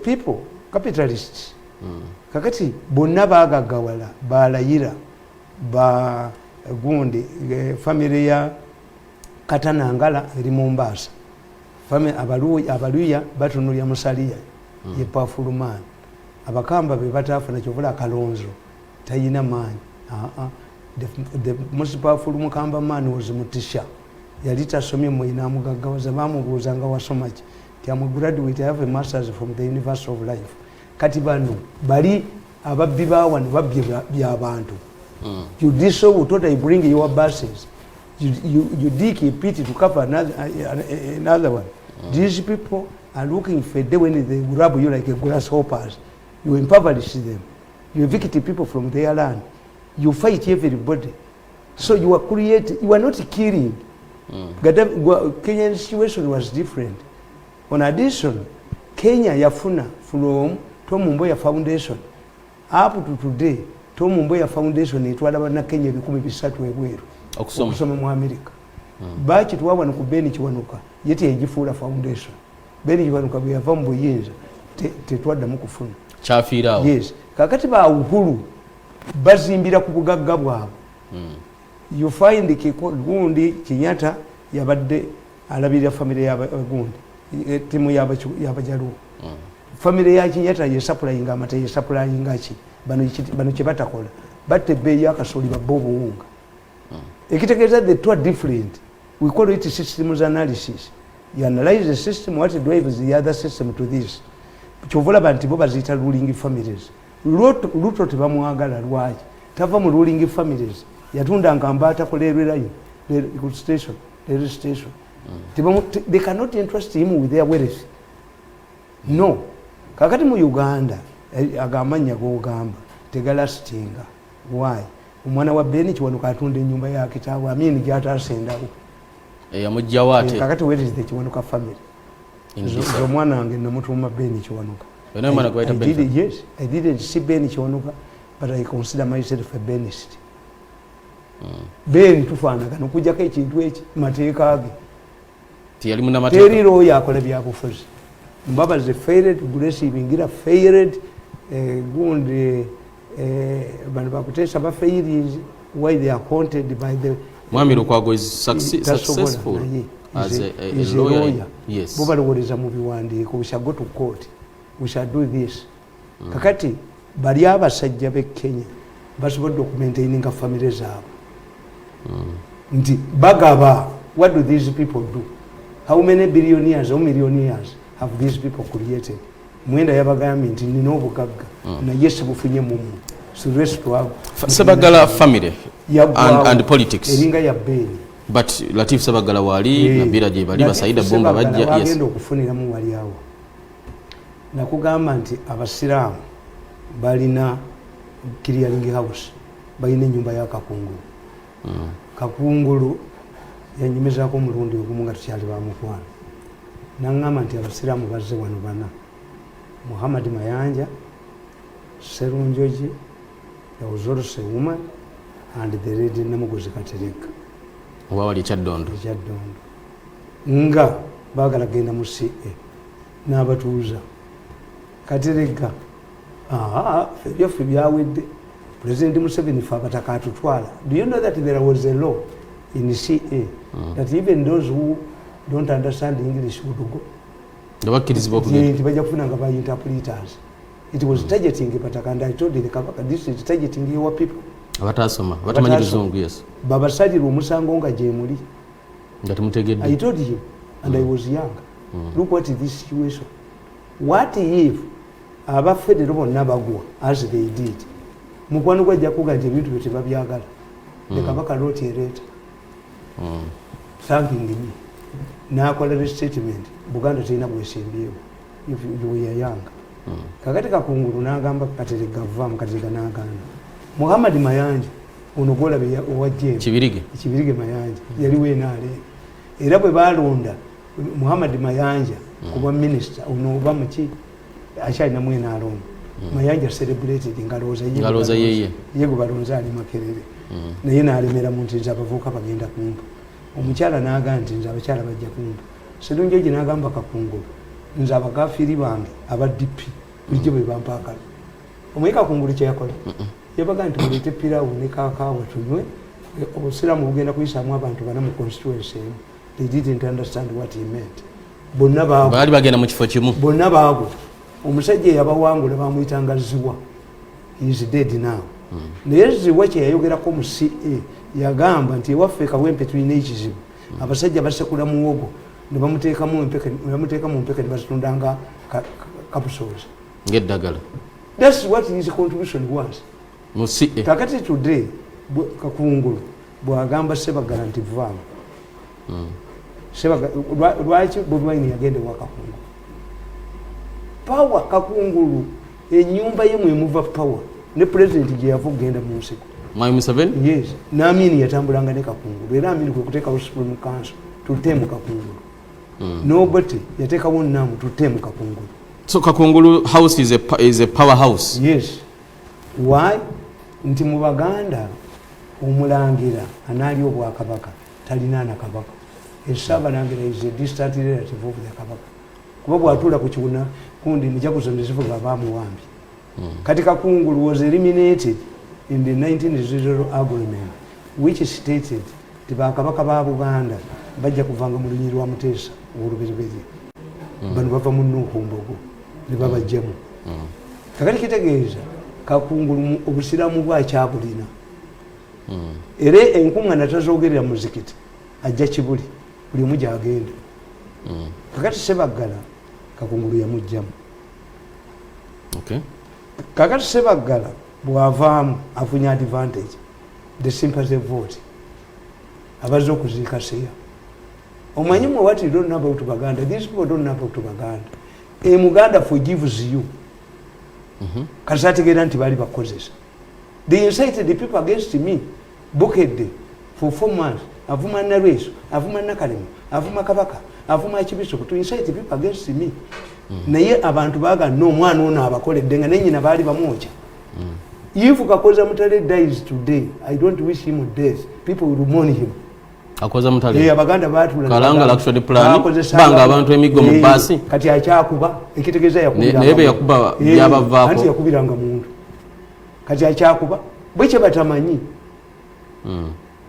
B: people, capitalists. Kakati bonna bagagawala balayira ba gundi family ya Katanangala eri Mombasa. Family abaluya batunulya Musalia ye powerful man. Abakamba be batafuna kyovula Kalonzo tayina maanyi. The most powerful Mukamba man was Mutisha. Yali tasomye mwina mugaggawaza bamubuuzanga wasoma ki. Tiamu graduate, I have a master's from the University of Life. Kati bano bali ababbi bawano babbi byabantu. You did so, we thought I bring your buses. You dig a pit to cover another one. These people are looking for a day when they grab you like a grasshoppers. you impoverish them, you evict people from their land, you fight everybody. So you are not killing. Kenyan situation was different. On addition, Kenya yafuna from Tom Mboya Foundation up to today. Tom Mboya Foundation itwala bana Kenya 13 ebweru okusoma mu America. Bachi tuwawa nukubeni Kiwanuka yeti ejifuula foundation. Beni Kiwanuka buyava mu buyinza tetwadda mu kufuna.
A: Chafirawo.
B: Yes. Kakati ba uhuru bazimbira ku bugagga bwabo. You find Gundi Kenyatta yabadde alabira family ya Gundi. Timu y'abajaluo. Family ya Kenyatta ye supplying amata ye supplying chi bano chebatakola batte bei yakasoli babobo unga. Ekitegeeza the two are different. We call it systems analysis. You analyze the system, what drives the other system to this. Chovola banti bo bazita ruling families. Luto tebamwagala lwaji. Tava mu ruling families. Yatunda ngambata kolerera yo. The station, the station. They cannot entrust him with their wealth. No. Kakati mu Uganda agamanya go gamba tegala stinga. Why? Umwana wa Beni Kiwanuka atunde nyumba ya kitabu amini gyata asendawo.
A: Yamujja wate.
B: Kakati where is the Kiwanuka family? Zo mwana wange namutuma Beni Kiwanuka. Yes, I didn't see Beni Kiwanuka, but I consider myself a Benist. Beni tufaanaga nokujjako ekintu eki mateeka ge.
A: Tiyali muna mateeka.
B: Teriro yakola byabufuzi. Mbabaze failed, Grace Ibingira failed, Gundi bano bakutesa ba failed, why they are haunted by the
A: Mwami Lukwago is successful as a lawyer. Yes.
B: Boba lowoleza mu biwandiiko, we shall go to court, we shall do this. Kakati bali abasajja be Kenya basobodde okumaintaininga family zaabwe. Nti bagaba, what do these people do? How many billionaires or millionaires have these people created? Mwenda yabagambye nti nina obugagga naye sibufunye mumu.
A: Sabagala family and politics.
B: Eringa ya Beni.
A: But Latif Sabagala wali Nabila Jebali Basaida Bonga bajja yes.
B: Bagenda okufunira mu wali awo. Nakugamba nti abasiraamu balina clearing house. Balina nyumba ya Kakungulu. Kakungulu yanyumizaako omulundi ogumu nga tukyali bamukwano. Nangamba nti abasiraamu bazze wano bana. Muhammad Mayanja, Serunjoji, there was also a woman, and the lady Namugozi Katereka.
A: Wawali Chaddondo.
B: Nga bagala genda mu CA n'abatuuza Katereka ebyafe byawedde President Museveni fa abataka atutwala. Do you know that there was a law in CA that even those who don't understand English would go? Interpreters. It was targeting Pataka, and I told the Kabaka, this is targeting your people.
A: Yes.
B: Baba Sadi Rumusangonga Jemuri. I told him, and I was young. Look what is this situation. What if Aba Federal Nabagua, as they did? Mukwanuka Jakuga Jevitu Babiagala. The Kabaka wrote a letter thanking me. Now, quality statement, Buganda Tina Bwesimbio, if you were young. Kakati Kakungulu nagamba Katereka vam Katereka nagana. Muhammad Mayanja onogola be owaje Kibirige Mayanja yali wenale. Era bwe balonda Muhammad Mayanja kuba minister onoba muki achali namwe nalonda. Mayanja celebrated ngaloza yeye. Yego balonza ali Makerere. Naye nalemera muntu nzabavuka bagenda kumpa. Omukyala n'agamba nti nze abakyala bajja kumpa. Serunjoji n'agamba Kakungulu nze abagafiri bange aba DP bulijjo bwe bampakala. Omweka Kakungulu kye yakola yabaga nti mulete pirawu ne kaakaawa tunywe obusiraamu bugenda kuyisaamu abantu bana mu constituency emu. They didn't understand what he meant. Bonna
A: baali bagenda mu kifo kimu.
B: Bonna baagwo omusajja eyabawangula bamuyitanga Ziwa. He is dead now. Naye Ziwa kye yayogerako mu CA yagamba nti ewaffe Kawempe tulina ekizibu. Abasajja basekula muwogo ne bamuteeka mu mpeke ne bazitundanga capsules.
A: Ng'eddagala.
B: That's what his contribution was.
A: Mu CA.
B: Kakati today Kakungulu bwagamba Sebagala nti vaamu. Lwaki Bobi Wine yagenda wa Kakungulu? Power Kakungulu enyumba ye mwemuva power ne president gye yava okugenda mu nsiko
A: Mwami Museveni?
B: Yes. N'Amini yatambulanga ne Kakungulu. Era Amini kwe kuteekawo Supreme Council tuteemu Kakungulu. Nobody yateekawo Namu tuteemu Kakungulu.
A: So Kakungulu house is a powerhouse.
B: Yes. Why? Nti mu Baganda omulangira anaali obwakabaka talina na kabaka. Essaabalangira is a distant relative of the kabaka. Kuba bw'atuula ku kiwuna kundi njaguzo nezivuga baamuwambi. Kati Kakungulu was eliminated in the 1900 agreement which stated ti bakabaka ba Buganda bajja kuvanga mu lunyiri lwa Muteesa olubezibezi bano bava mu Nuhumbogo ne babajjamu kakati kitegeeza Kakungulu obusiramu bwakyabulina era enkuŋŋaana tazoogerera muzikiti ajja Kibuli buli omu gy'agenda kakati Sebaggala Kakungulu yamugjamu kakati Sebaggala bwavaamu afunye advantage the sympathy vote abazze okuziika Seya omanyi mwe what you don't know about Baganda these people don't know about Baganda Muganda forgives you kasi ategeera nti baali bakozesa they incited the people against me Bukedde for 4 months avuma Nalweso avuma Nakalema avuma Kabaka avuma Kibisogo to incite the people against me naye abantu baagala n'omwana ono abakoledde nga nennyina baali bamwokya if Kakoza Mutale dies today, I don't wish him death. People will mourn him.
A: Kakoza Mutale?
B: Yeah, Baganda batula.
A: Kalanga lakshodi plani? Banga abantu emigo mu basi?
B: Kati akyakuba, ekitegeeza yakubira.
A: Nebe yakuba byabavaako.
B: Anti yakubiranga muntu. Kati akyakuba, bwe batamanyi.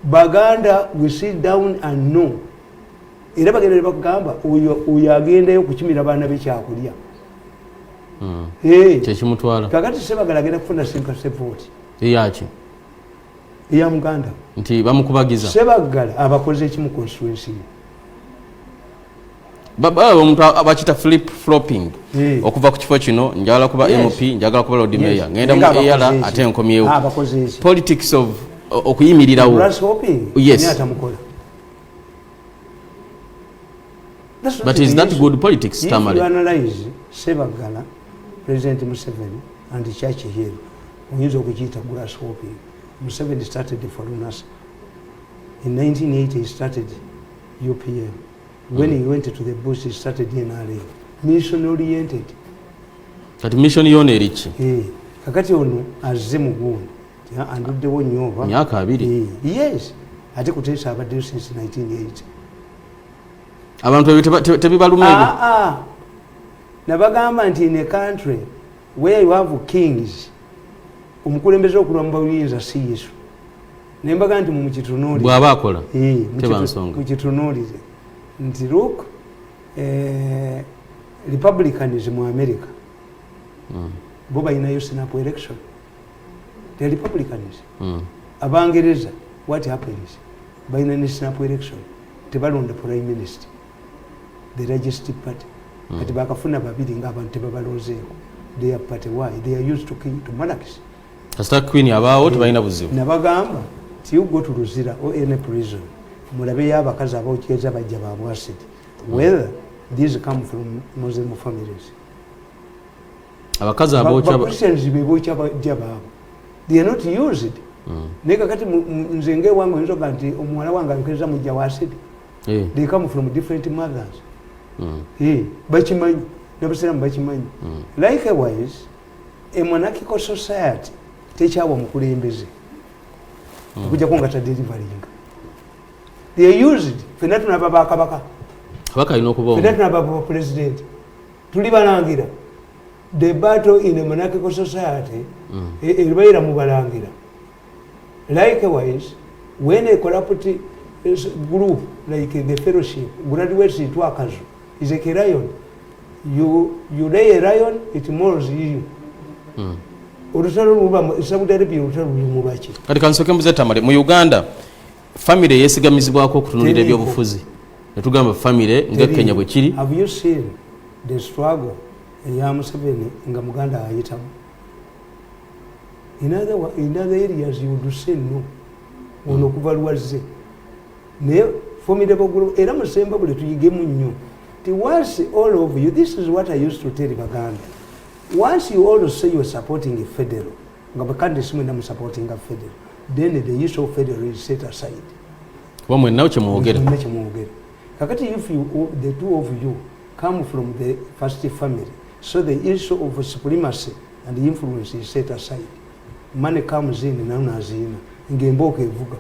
B: Baganda we sit down and know. Era bagenda bakugamba oyo agendayo kukimira baana b'ekyakulya.
A: Kyekimutwala
B: kakati Sebaggala agenda kufuna sympathy vote
A: eyaki
B: eya Muganda
A: nti bamukubagiza
B: Sebaggala abakoze ekimu constituency
A: baba omuntu abakita flip flopping okuva ku kifo kino njagala kuba MP njagala kuba Lord Mayor ngenda mu AR ate nkomyewo politics of okuyimirirawo yes but is that good politics Tamale?
B: If you analyze Sebaggala President Museveni and the church here, oyinza okukiyita grasshopping. Museveni started for UNASA. In 1980 he started UPM. When he went to the bush he started NRA. Mission oriented.
A: Kati mission yone erichi?
B: Kakati ono azze mu gundi. Anduddewo nnyo oba.
A: Myaka 2.
B: Yes. Ate Kuteesa abaddeyo since 1980.
A: Abantu tebibalumego.
B: Nabagamba nti in a country where you have kings omukulembeze okulwa mu buyinza si Yesu nembaga nti mu kitunuulire
A: bw'aba akola tebansonga
B: mu kitunuulire nti look Republicanism mu America bo balinayo snap election the Republicanism Abangereza what happens balina ne snap election tebalonda prime minister the largest party kati bakafuna babiri ng'abantu tebabalozeeko they are party why they are used to monarchies
A: kasita queen abaawo tebalina buzibu
B: nabagamba ti you go to Luzira or any prison mulabeyo abakazi abaokyeza bajja babwasidi whether these come from Muslim families
A: abakazi
B: Christians bebookya bajja baabo they are not used naye kakati nze ng'ewange oyinza oga nti omuwala wange ayokereza mujja wasidi they come from different mothers bakimanyi n'abasiraamu bakimanyi likewise a monarchical society tekyawa mukulembeze okujjako nga tadeliveringa they are used fenna tunaba bakabaka
A: kabaka alina okuba
B: fenna tunaba president tuli balangira the battle in a monarchical society ebaira mu balangira likewise when a corrupt group like the fellowship graduates into akazu is like a lion. You lay a lion, it mauls you.
A: Kati kansoke mbuze Tamale mu Uganda family yesigamizibwako okutunulira ebyobufuzi netugamba family nga Kenya bwe kiri.
B: Have you seen the struggle ya Museveni nga Muganda ayitamu? In other areas you would say no. Ono kuvalwaze. Ne formidable group era Musemba bule tuyigemu nnyo. Once all of you, this is what I used to tell Baganda. once you always say you are supporting a federal, candidates when I'm supporting a federal, then the issue of federal is set aside.
A: Wamwe nawo chemuogera.
B: Kakati if you, the two of you come from the first family, so the issue of supremacy and the influence is set aside. Money comes in na unazina ngemboka evuga.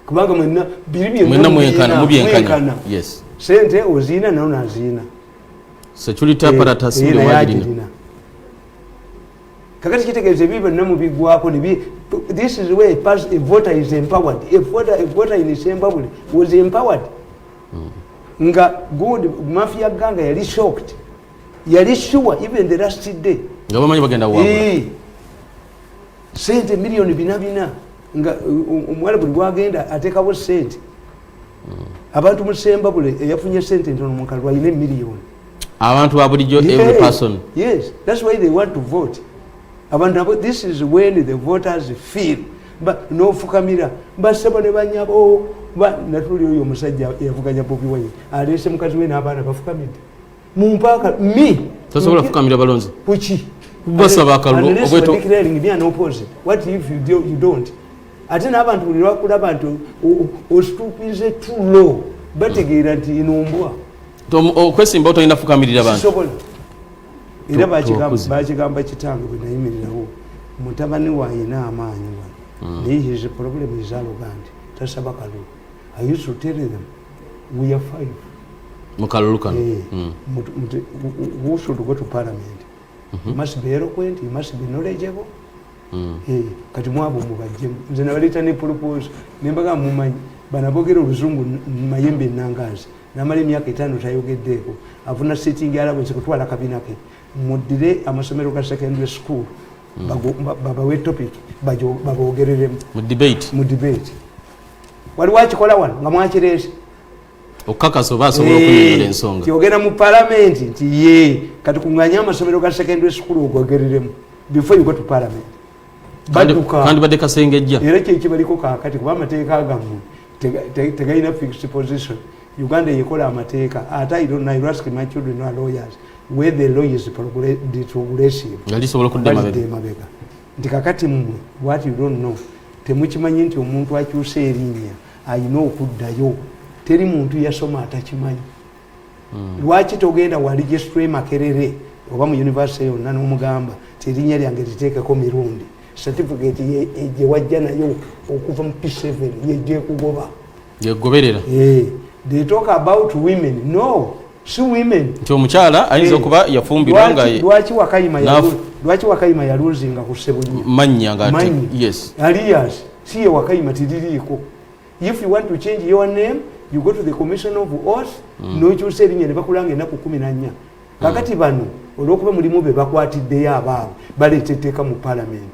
B: Kubanga mwenna biribi
A: mwenkana. Yes.
B: Sente ozina na unazina.
A: Security apparatus ndi wajirina.
B: Kakati kitegeeze biba namu bigwako ne this is where a voter is empowered. A voter in Zimbabwe was empowered. Nga good mafia ganga yali shocked. Yali sure even the last day.
A: Ngabamanyi bagenda wabula.
B: Sente milioni binabina nga omwala buli gwagenda atekawo sente. Abantu mu Zimbabwe yafunye sente ntono mu kalwa ine milioni.
A: Abantu babulijo every person.
B: Yes, that's why they want to vote. Abantu this is when the voters feel but no fukamira basebo ne banyabo ba natuli oyo musajja yavuganya Bobi Wine alese mukazi we n'abaana bafukamidde mu mpaka mi
A: tasobola fukamira balonzi
B: kuki
A: basaba akalu obweto
B: declaring me an opposite. What if you don't ate n'abantu buli lwakula abantu ostupize too low bategeera nti inombwa
A: okwesimba otolina fukamirira abantu
B: era bakigamba kitange bwe nayimirirawo mutabani waayina amaanyi naye his problem is arrogant tasaba kalulu. I used to tell them we are 5
A: mukalulu kano
B: who should go to parliament. You must be eloquent, you must be knowledgeable. Kati mwabo mubajjemu nze nabaleta ne propose nembaga mumanyi banabogera oluzungu mayembe nangazi namala emyaka 5 tayogeddeeko afuna sitting allowance kutwala kabina ke mudire amasomero ga secondary school babawe topic babogereremu mu debate wali wakikola wano nga mwakirese
A: okukakasa oba asobola okunyonyola ensonga
B: kyogera mu parliament nti ye kati kunganya amasomero ga secondary school ogogereremu before you go to parliament
A: kandi badde kasengejja
B: era kyekibaliko kakati kuba amateeka agamu tegayina fixed position. Uganda yekola amateeka ate I don't ask my children are lawyers where the law is progressive
A: yalisobola kudde mabega
B: nti kakati mmwe what you don't know temukimanyi nti omuntu akyusa erinnya ayina okuddayo teri muntu yasoma atakimanyi. Lwaki togenda wa registry Makerere oba mu university yonna n'omugamba ti erinnya lyange liteekeko mirundi certificate ye wajja nayo okuva mu P7 yejje kugoba
A: yegoberera.
B: They talk about women. No, si women.
A: Nti omukyala ayinza okuba yafumbirwa nga
B: lwaki wakayima yaluzinga ku Ssebunnya
A: mannya nga yes
B: alias si wakayima tiririiko. If you want to change your name you go to the commission of oath n'okyusa erinnya ne bakulanga ennaku 14. Kakati bano olw'okuba mulimu be bakwatiddeyo abaabo baleeta etteeka mu parliament.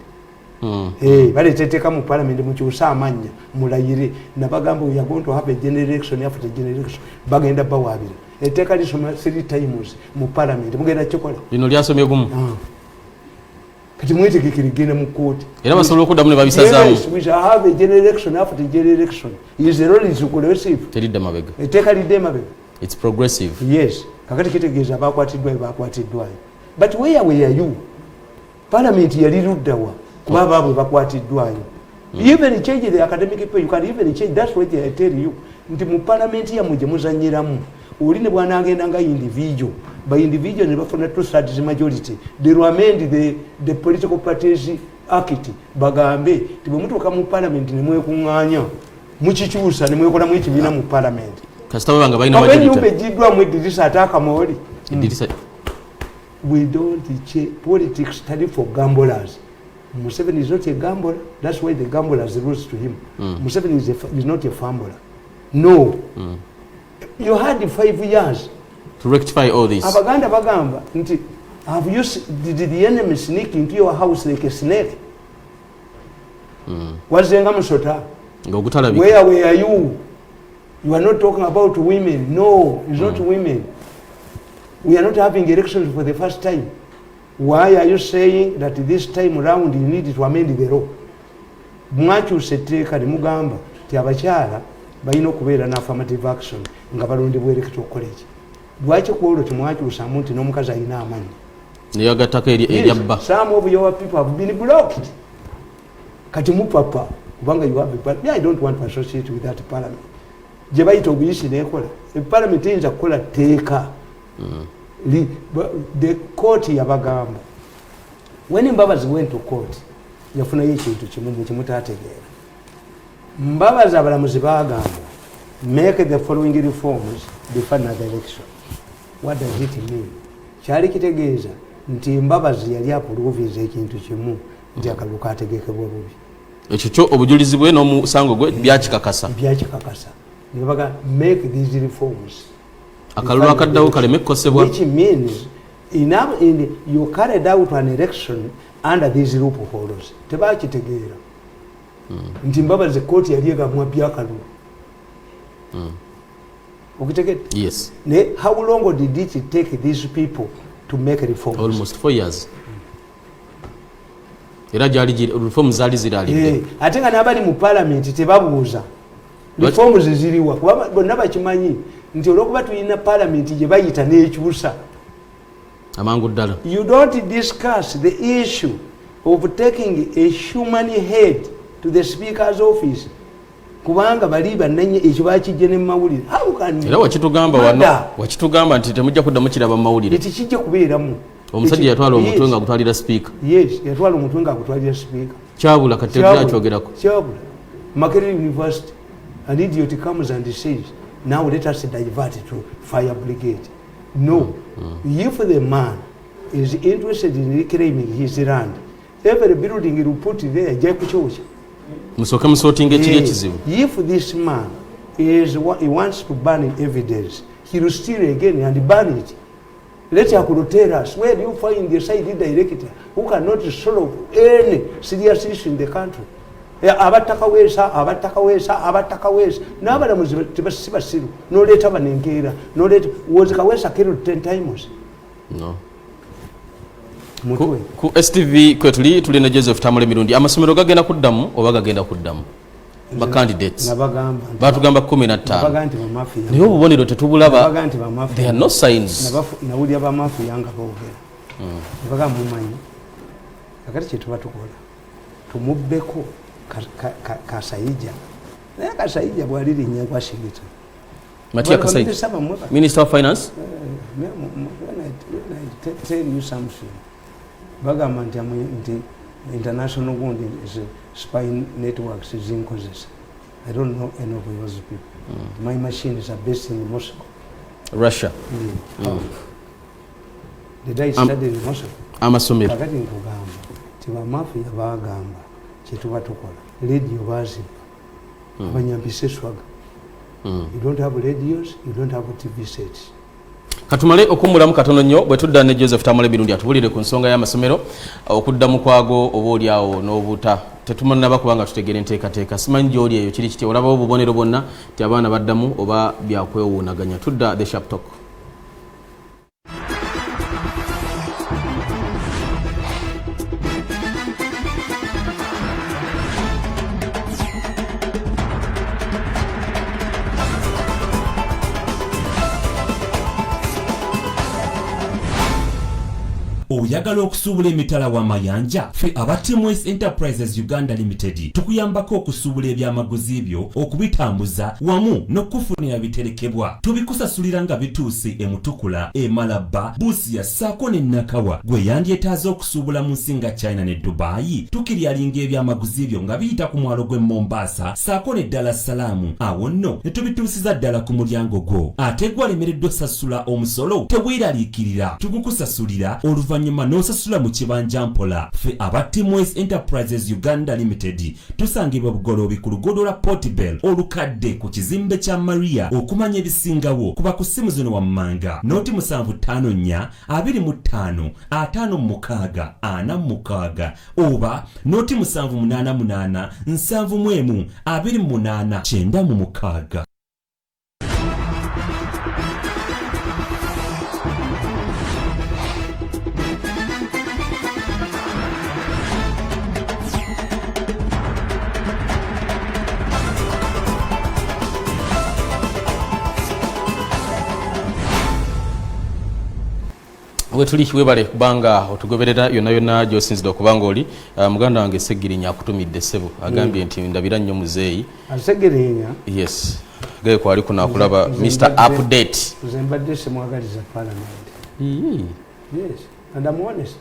B: Baleeta etteeka mu parliament mukyusa amannya mulayire nabagamba we are going to have a general election after the general election bagenda bawaabira etteeka lisoma 3 times mu parliament mugenda kikola
A: lino lyasomye gumu
B: kati mwetegekere genda mu kooti
A: era basobola okuddamu ne babisazaamu.
B: We shall have a general election after the general election. Is the role is progressive
A: teridda mabega
B: etteeka lidde mabega.
A: It's progressive.
B: Yes, kakati kitegeeza bakwatiddwayo but where were you? Parliament yali luddawa kuba baabwe bakwatiddwayo. Even change the academic people, you can even change. That's what I tell you. Nti mu parliament ya muje muzanyiramu oli ne bwana agenda nga individual by individual ne bafuna 2/3 majority they will amend the political parties act bagambe ti bwe mutuuka mu parliament ne mwekuŋŋaanya mukikyusa ne mwekolamu ekibiina mu parliament
A: kasita banga balina majority
B: abenyumba egiddwamu eddirisa ataaka mawoli. We don't change politics study for gamblers. Museveni is not a gambler. That's why the gamblers lose to him. Museveni is not a fumbler. No. You had 5 years
A: to rectify all this.
B: Abaganda bagamba nti have you did the enemy sneak into your house like a snake? Wazenga musota. Where were you? You are not talking about women. No, it's not women. We are not having elections for the first time. Why are you saying that this time around you need to amend the law? Mwakyusa etteeka ne mugamba ti abakyala balina okubeera na affirmative action nga balondebwa electoral college. lwaki ku olwo temwakyusamu nti n'omukazi alina amanyi
A: neyagattako eryabba.
B: Some of your people have been blocked kati mupapa kubanga you have a parliament. I don't want to associate with that parliament gye bayita obuyisi nekola parliament eyinza kukola teeka. The court yabagamba when Mbabazi went to court yafunayo ekintu kimu kimutategeera. Mbabazi abalamuzi bagamba make the following reforms before another election. What does it mean? Kyali kitegeeza nti Mbabazi yali apuluviza ekintu kimu nti akalulu kategekebwa bubi.
A: Ekyo kyo obujulizi bwe n'omusango gwe byakikakasa.
B: Nebaga make these reforms.
A: Akalulu akaddawo kaleme kukosebwa.
B: Which means you carried out an election under these loopholes. Tebakitegeera nti Mbabazi kooti yali egamwa byakalulu.
A: Yes.
B: How long did it take these people to make reforms?
A: Almost 4 years. Era jali reforms zali zirali.
B: Ate nga n'abali mu parliament tebabuuza reforms ziriwa kuba bonna bakimanyi nti olwokuba tulina parliament gye bayita n'ekyusa
A: amangu ddala.
B: You don't discuss the issue of taking a human head to the speaker's office kubanga bali bannanye ekyo bakijje ne mawulire.
A: Era wakitugamba nti temujja kuddamu kiraba mu mawulire.
B: Tekijja kubeeramu.
A: Omusajja yatwala omutwe nga gutwalira speaker.
B: Yes, yatwala omutwe nga gutwalira speaker.
A: Kyabula kati yakyogerako.
B: Kyabula. Makerere University, an idiot comes and says, now let us divert to fire brigade. No. If the man is interested in reclaiming his land, every building he will put there,
A: musoke musotinga ekiri ekizibu.
B: If this man he wants to burn evidence, he will steal again and burn it. Let us tell us where do you find the side director who cannot solve any serious issue in the country. Abataka wesa n'abalamuzi tebasiru n'oleeta banenkeera n'oleeta wozi Kawesa killed 10 times.
A: No. Ku STV kwetuli tulina Joseph Tamale mirundi amasomero gagenda kuddamu oba gagenda kuddamu ba candidates batugamba 15 naye obubonero tetubulaba. There are no signs.
B: Nawulira ba mafia nga boogera bagamba mumanyi akati kyetuba tukola tumubbeko Kasayija naye Kasayija bwalirinnya kwa Shigita
A: Matia Kasayija Minister of Finance.
B: Tell you something bagamba nti international gundi spy networks zinkozesa. I don't know any of those people. My machines are based in Moscow,
A: Russia.
B: Did I study in Moscow?
A: Amasomero
B: Kakati nkugamba tiba mafia bagamba kyetuba tukola radio baziba abanyambise swaga. You don't have radios, you don't have TV sets.
A: Katumale okumulamu katono nnyo bwe tudda ne Joseph Tamale birundi atubulire ku nsonga y'amasomero okuddamu kwago oba awo n'obuta tetumanaba kubanga tutegere enteekateeka simanyi gy'oli eyo kiri kiti olabawo obubonero bwonna ti abaana baddamu oba byakwewuunaganya. Tudda the sharp talk.
E: Oyagala okusuubula emitala w'amayanja ffe aba Teamworks Enterprises Uganda Limited tukuyambako okusuubula ebyamaguzi byo okubitambuza wamu n'okufunira biterekebwa tubikusasulira nga bituuse e Mutukula e Malaba Busia ssaako ne Nakawa gwe yandyetaaze okusuubula mu nsi nga China ne Dubai tukiryalinga ebyamaguzi byo nga biyita ku mwalo gw'e Mombasa ssaako ne Dar es Salaam awo nno ne tubituusiza ddala ku mulyango gwo ate gwalemereddwa osasula omusolo teweeraliikirira tugukusasulira oluvannyuma n'osasula mu kibanja mpola ffe aba Teamworks Enterprises Uganda Limited tusangibwa Bugoloobi ku luguudo lwa Portbel olukadde ku kizimbe kya Maria okumanya ebisingawo kuba ku ssimu zino wammanga noti 754 25 56 46 oba noti 788 71 28 96.
A: wetuli webale kubanga otugoberera yonna gyosinzidde okubanga oli muganda wange Segirinya akutumidde ssebo agambye nti ndabira nnyo muzeeyi
B: Segirinya
A: yes gaye kwali kunakulaba Mr. Update
B: zembadde semwagaliza parliament yes and I'm honest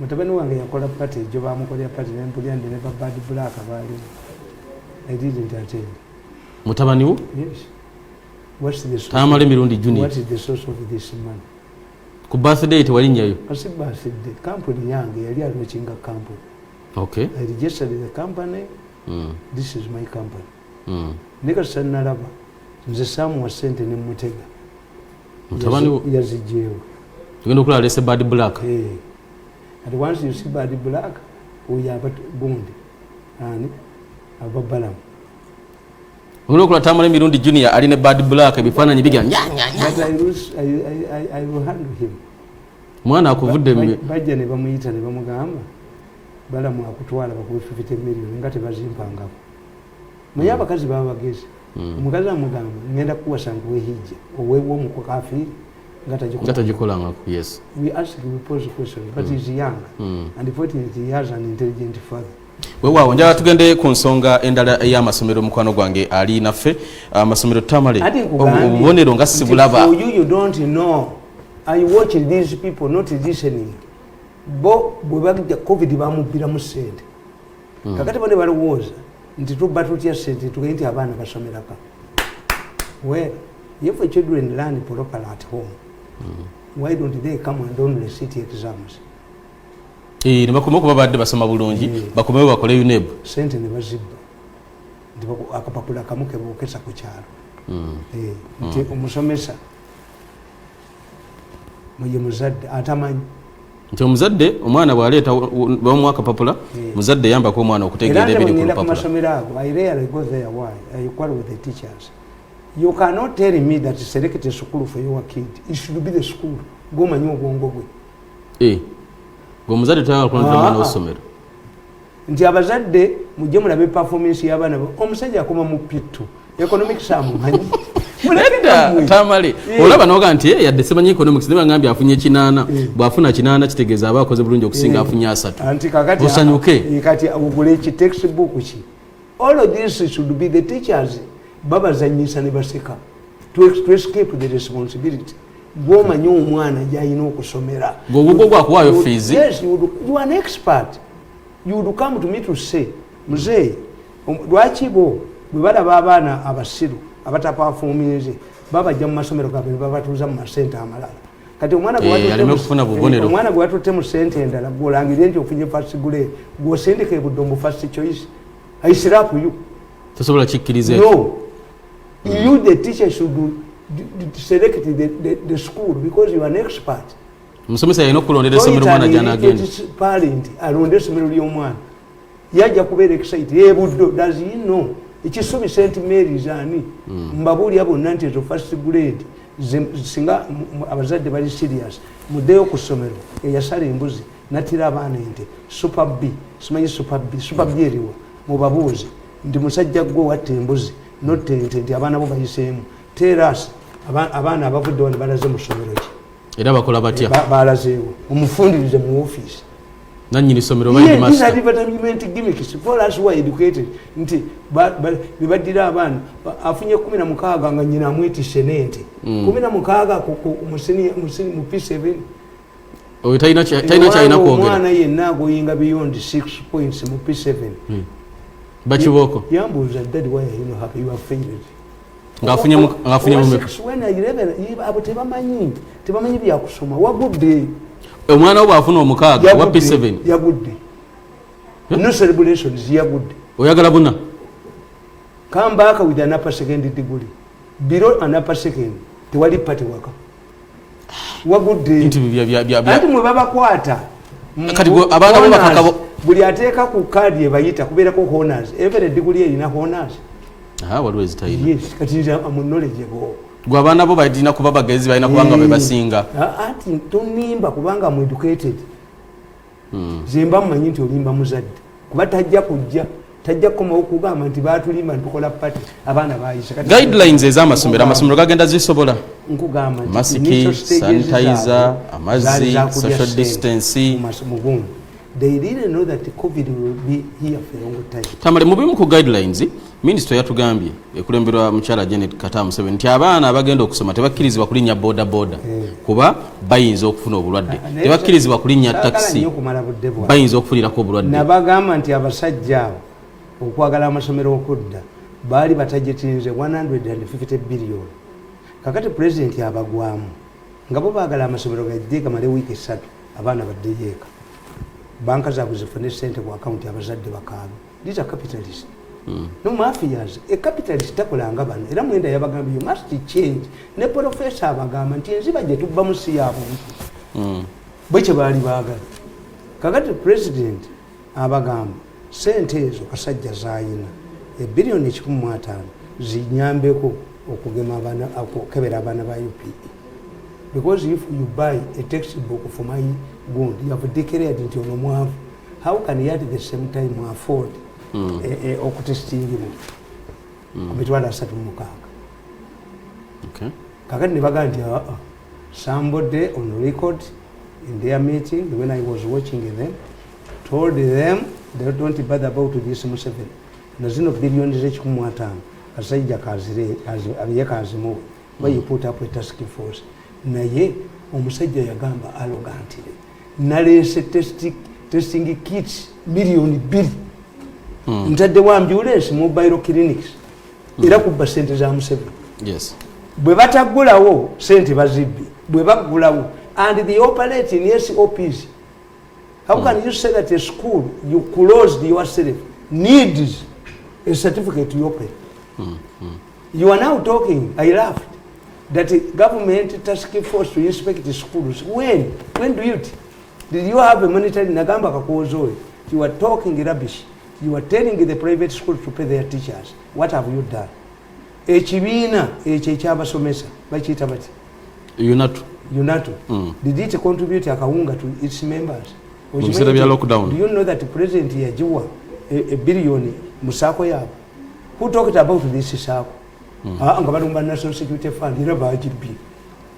B: mutabani wange yakola party jo bamukolera party nempulya ndi ne bad black bali I didn't attend
A: mutabani wo
B: yes what's the source
A: tamale mirundi junior
B: what is the source of this money
A: ku birthday tewalinyayo
B: kasi birthday company yange yali alochinga company
A: okay
B: I registered the company this is my company nika sanalaba nze samu wa sente ne mutega
A: mutabani wo
B: yazijewo
A: tugenda okulala lese bad black
B: and once you see bad black we are but gundi ani ababalamu
A: Uno kula tamale mirundi junior aline bad black ebifaananyi biga nya
B: but I will handle him
A: mwana akuvudde
B: bajja ne bamuyita ne bamugamba balamu akutwala bakuwe 50 million ngate bazimpangako naye abakazi baba bagezi omukazi amugamba ngenda kuwasa nkuwe hijja oweewo omukafiri ngata
A: jikolangako yes
B: we pose questions but he's young and fortunately he has an intelligent father
A: wewawo njala tugende ku nsonga endala y'amasomero mukwano gwange ali naffe amasomero tamale obubonero nga sibulaba
B: you don't know I watch these people not listening bo bwebagja covid bamubira mu sente kakati bone balowooza nti tuba tutya sente tugende nti abaana basomeraka well if the children learn properly at home why don't they come and only sit exams
A: nebakoma okuba badde basoma bulungi bakomewo bakole UNEB
B: sente ne bazibba akapapula kamu kebokesa ku kyalo nti omusomesa muye muzadde atamanyi
A: nti omuzadde omwana bwaleeta bamwaka papula muzadde yambako omwana okutegeera ebiri ku papula
B: amasomero ago I rarely go there why I quarrel with the teachers you cannot tell me that select a school for your kid it should be the school gomanyi obwongo bwe
A: omuzadde tayagala n'osomero
B: nti abazadde mujje mulabe performance y'abaana omusajja akoma mu pittu economics amumanyi
A: tamale olaba noga nti yadde semanyi economics ne bangambye afunye 8 bwafuna 8 kitegeeza aba akoze bulungi okusinga afunye 3
B: anti kakati
A: osanyuke
B: kati ugule ki textbook ki all of this should be the teachers baba zanyisa ne baseka to escape the responsibility gomanyi omwana gyayina okusomera
A: gogwo gwakuwaayo fees
B: yes you are an expert you would come to me to say muzee lwaki bo bwe balaba abaana abasiru abatapafuminze babajja mu masomero gabe babatuuza mu masente amalala kati omwana gwe watutte mu sente endala gwolangire nti ofunye first grade gwosindika ebudde mu first choice I slap you
A: tosobola kikkiriza
B: no you the teacher should select the school because you are an expert
A: omusomesa yalina okulondera essomero omwana gy'anaagenda
B: parent alonda essomero ly'omwana yajja kubeera excited ebuddo does he know ekisubi St. Mary's ani mbabuulya bonna nti ezo first grade singa abazadde bali serious muddeyo ku ssomero eyasala embuzi natira abaana ente super B simanyi super B eriwa mubabuuzi nti musajja gwe watta embuzi notta ente nti abaana bo bayiseemu teras abaana abavudde wano balaze mu ssomero ki
A: era bakola batya
B: balazeewo omufundirize mu office
A: nanyini ssomero
B: nti bebaddira abaana afunye 16 nga nyina amwetisse n'ente 16 mu P7
A: oyo talina kyalina kwogera
B: omwana yenna agoyinga beyond 6 points mu P7
A: bakibooko
B: yambuuza dad why you have failed
A: ngaafunye
B: abo tebamanyi byakusoma wagudde
A: omwana wo bwafuna 6 wa P7
B: yagudde no celebrations yagudde
A: oyagala buna
B: come back with an upper second degree below an upper second tewali pati waka wagudde ati mwe babakwata
A: kati abaana bo bakakabo
B: buli ateeka ku kaadi ebayita kubeerako honors every degree erina honors
A: waliwo ezitayina
B: yes kati nze amu knowledgeable
A: gwe abaana bo balina kuba bagezi balina kubanga bebasinga
B: ati tonimba kubanga am educated zemba mmanyi nti olimba muzadde kuba tajja kujja tajja kukomawo kugamba nti baatulima ntukola pati abaana bayise
A: guidelines ez'amasomero amasomero gagenda zisobola
B: nkugamba nti
A: masiki sanitizer amazzi social distance
B: mugumu. They didn't know that COVID will be here for a long time.
A: Tamale mu bimu ku guidelines minister yatugambye ekulemberwa mukyala Janet Kata Museveni nti abaana abagenda okusoma tebakkirizibwa kulinnya boda boda kuba bayinza okufuna obulwadde, tebakkirizibwa kulinnya taxi bayinza okufulirako obulwadde.
B: Nabagamba nti abasajja abo okwagala amasomero okudda baali batajetinze 150 billion. Kakati president abagwamu nga bo baagala amasomero gajje gamale wiiki 3 abaana baddeyeeka. Banka zaabwe zifune sente ku account abazadde bakaabe. These are capitalists. No mafias. A capitalist takolanga bano. Era mwenda yabagamba you must change. Ne professor abagamba nti enziba gye tubba musi yaabo. Bwe baali baagala. Kakati president abagamba sente ezo kasajja zaayina $1 billion zinyambeko okugema abaana okukebera abaana ba UPE. Because if you buy a textbook for my good, you have declared it on a how can you at the same time afford a testing between us at Mukaka?
A: Okay.
B: Kakati nebaga nti somebody on record in their meeting when I was watching them told them they don't bother about this Museveni. Nazino billions $1.5 kasajja kazire abiye kazimu why you put up a task force. Naye omusajja yagamba arrogantly nalese testing kits $2 million ntadde wa ambulance mobile clinics era kubba sente za Museveni.
A: Yes.
B: Bwe batagulawo sente bazibbi bwe bagulawo and the operating SOPs. How can you say that a school you closed yourself needs a certificate to open? You are now talking, I laughed, that a government task force to inspect the schools. When do you did you have a monetary nagamba kakozoe? You are talking rubbish. You are telling the private schools to pay their teachers. What have you done? Ekibiina ekyabasomesa bakiyita bati UNATU. Did it contribute akawunga to its members?
A: Do you
B: know that the president yajiwa $1 billion musako yabo? Who talked about this sako? Nga balumba National Security Fund era bajibi.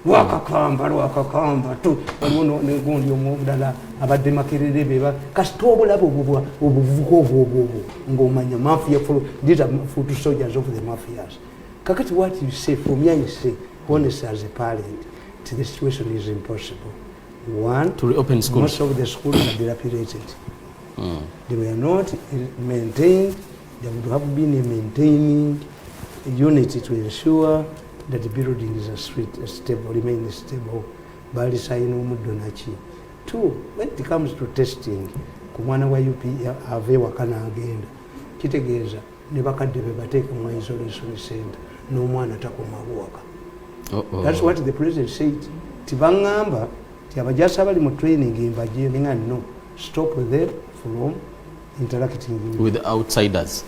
B: Wakakamba tu waliwo negundi omudala abadde makerere beba kasita obulabo obuvuko obwo ng'omanya mafia these are foot soldiers of the mafias. Kakati what you say for me I say honestly as a parent the situation is impossible. One,
A: to reopen schools.
B: Most of the schools are dilapidated. They were not maintained. There would have been a maintaining unit to ensure that the buildings are stable, remain stable. Two, when it comes to testing, kumwana wa UP ave wakana agenda. Kitegeeza ne bakadde be bateeka mu isolation center n'omwana takoma waka. That's what the president said. Tibangamba abajasa abali mu training imbaje ninga no stop them from interacting
A: with outsiders.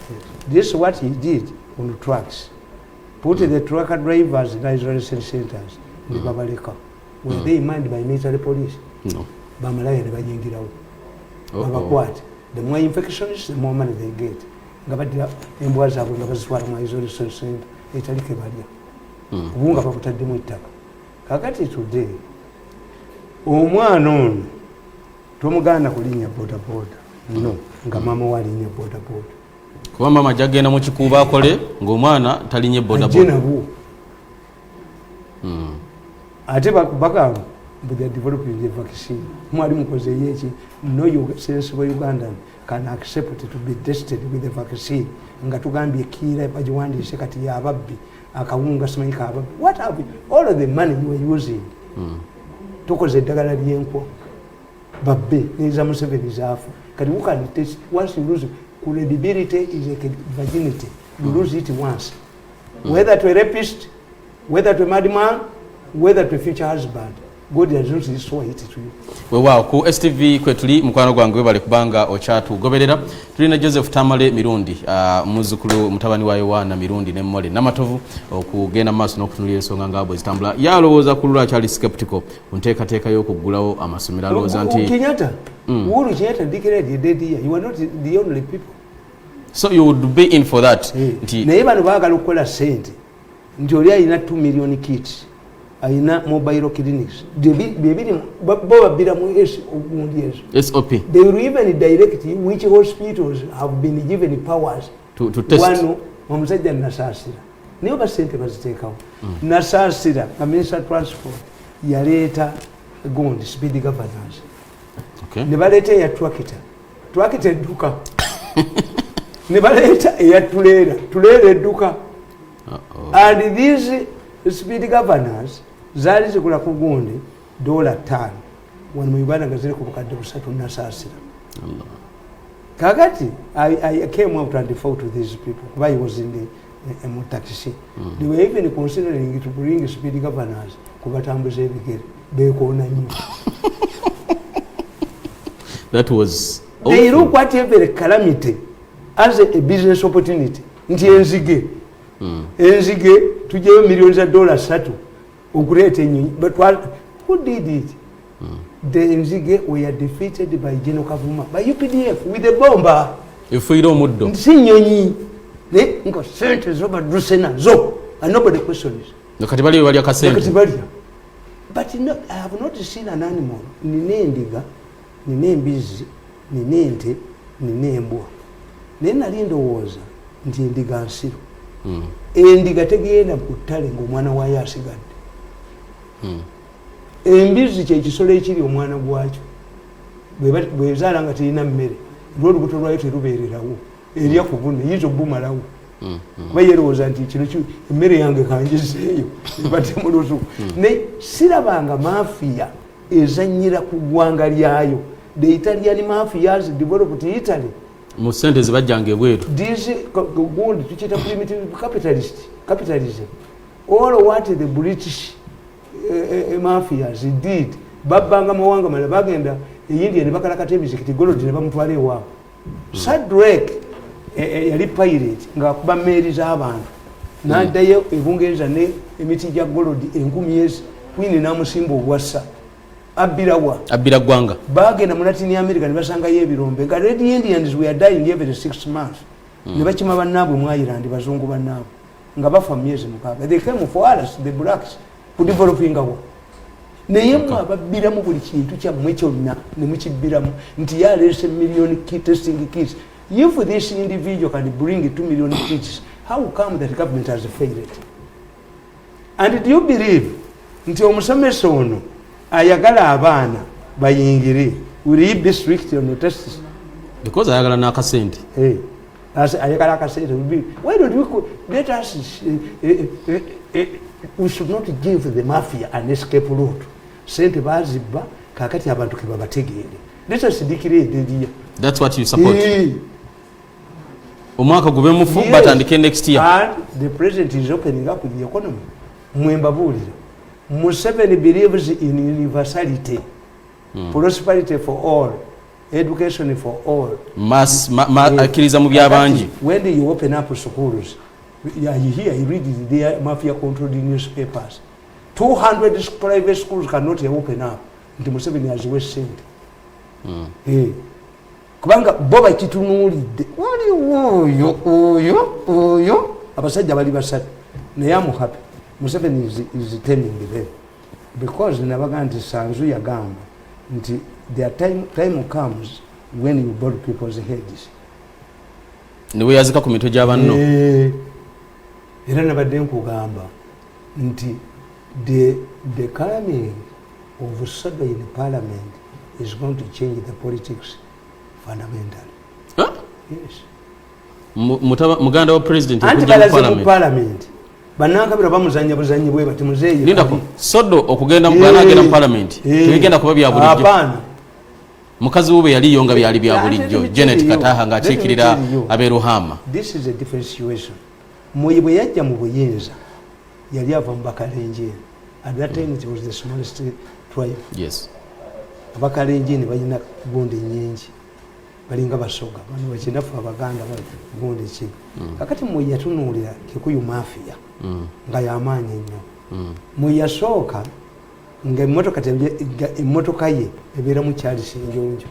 B: This is what he did on the trucks. Put the trucker drivers in isolation centers. Babaleka. Were they manned by military police?
A: No.
B: Bamalaya ne bajingirawo. Babakwata. The more infections, the more money they get. Ngabadira embwa zaabwe nga bazitwala mu isolation center etalike balya. Obunga babutaddemu ettaka. Kakati today omwana ono tomuganda kulinnya boda boda. No, nga mama walinnya boda boda.
A: Kuba mama jagenda mu kikuuba akole ng'omwana talinnya boda boda.
B: Ate bakagamba but they are developing the vaccine. Mwali mukoze yeki no you sensible Ugandan can accept to be tested with the vaccine. Nga tugambye kira bajiwandise kati ya ababbi akawunga simanyika ababbi. What have you, all of the money you are using? Tukoze eddagala ly'enkwo babbe neza Museveni zaafu. Kati you can test once you lose credibility is like virginity. You lose it once. Whether to a rapist, whether to a madman, whether to a future husband. God has not destroyed it to you.
A: Wewa ku STV kwetuli mukwano gwange webale kubanga ochatu goberera tulina Joseph Tamale Mirundi muzukulu mutabani wa Yohana Mirundi ne Mole namatovu okugenda maso n'okutunulira ensonga ngabo zitambula yalowooza kulula kyali skeptical unteekateeka y'okuggulawo amasomero alowooza nti
B: Kenyatta Uhuru Kenyatta declared a dead year. You are not the only people.
A: So you would be in for that.
B: Naye bano baagala okukola ssente nti oli alina 2 million kits alina mobile clinics bebiri bo babbiramu ogundi ezo
A: SOP.
B: They will even direct which hospitals have been given powers
A: to test.
B: Wano omusajja Nasaasira naye ba ssente baziteekawo. Nasaasira nga minister transport yaleeta gundi speed governance.
A: Okay.
B: Ne baleeta eya twakita edduka ne baleeta eya tuleera edduka. And these speed governors zaali zigula ku gundi $5 wano mu Uganda nga ziri ku bukadde 3 Nasaasira. Kakati I came out and fought to these people kuba I was in the taxi. They were even considering to bring speed governors kubatambuza ebigere beekoona nnyo.
A: That was
B: they look whatever a calamity as a business opportunity. Nti enzige tujeyo millions of dollars $3 ukulete nyinyi. But who did it? The enzige were defeated by General Kavuma, by UPDF with a bomber.
A: Ifuiro muddo.
B: Si nyonyi ne ngo sente zo badusena zo and nobody questions.
A: Nakati bali wali akasente.
B: Nakati bali. But no, I have not seen an animal. Nine endiga, nine embizi, nine ente, nine embwa. Nena ndowooza nti endiga nsiro. Endiga tegenda ku ttale ng'omwana waayo asigadde. Embizi kye kisolo ekiri omwana gwakyo bwezaala nga terina mmere olw'olubuto lwayo terubeererawo erya ku bune yinza obumalawo kuba yerowooza nti kino emmere yange kangizeeyo ebaddemu lusuku. naye sirabanga mafiya ezannyira ku ggwanga lyayo. The Italian mafias developed Italy.
A: Mu sente zibajjanga ebweru.
B: This gold tukiyita primitive capitalism. All what the British mafias did babbanga mawanga mala bagenda India ne bakalakata ebizikiti gold ne bamutwala ewaabwe. Sadrek yali pirate nga kuba meeri z'abantu n'addayo ebungereza ne emiti gya gold 10,000 Queen n'amusimba obwassa Abira gwanga. Bagenda mu Latin America ne basangayo ebirombe nga Red Indians were dying every 6 months. Ne bakima bannaabwe mu Ireland bazungu bannaabwe nga bafa myezi 6. They came for us the blacks ku developing awo. Naye mwe ababbiramu buli kintu kyammwe kyonna ne mukibbiramu nti yaleese million testing kits. If this individual can bring 2 million kits, how come that the government has failed? And do you believe nti omusomesa ono ayagala abaana bayingire? Will he be strict on the tests?
A: Because ayagala n'akasente.
B: Ayagala akasente. Why don't we let us we should not give the mafia an escape route. Sente bazibba kakati abantu ke babategeere. Let us declare the year. That's what you support.
A: Omwaka gube mufu batandike next year.
B: And the president is opening up the economy. Mwembabulira. Museveni believes in universality, prosperity for all, education for all.
A: Akiriza mu byabangi.
B: When you open up schools, you read the mafia controlled newspapers. 200 private schools cannot open up. Nti Museveni has wasted. Kubanga boba kitunuulidde. Oyo abasajja bali basatu. Naye am happy. Museveni is telling them because nabaga nti Sanzu yagamba nti their time comes when you board people's heads.
A: Niwe yazika ku mitwe gy'abanno.
B: Era nabadde nkugamba nti the coming of Sodo in parliament is going to change the politics fundamentally.
A: Huh?
B: Yes.
A: Muganda wa president
B: okujja mu parliament. Banakabira bamuzanya buzanyi bwe bati muzeeyi.
A: Lindako Sodo okugenda mu banagenda mu parliament. Tubigenda kuba bya bulijjo.
B: Apana.
A: Mukazi wube yali yonga byali bya bulijjo. Janet Kataha nga akiikirira aberuhama.
B: This is a different situation. Moyi bwe yajja mu buyinza yali ava mu Bakalenjin. At that time it was the smallest tribe.
A: Yes.
B: Abakalenjin balina gundi nyingi. Balinga basoga. Bano bakinafu abaganda bali gundi ki. Kakati moyi yatunuulira Kikuyu mafia. Nga yamaanyi nnyo. Moyi yasooka nga emmotoka ye ebeera mu Charles Njonjo.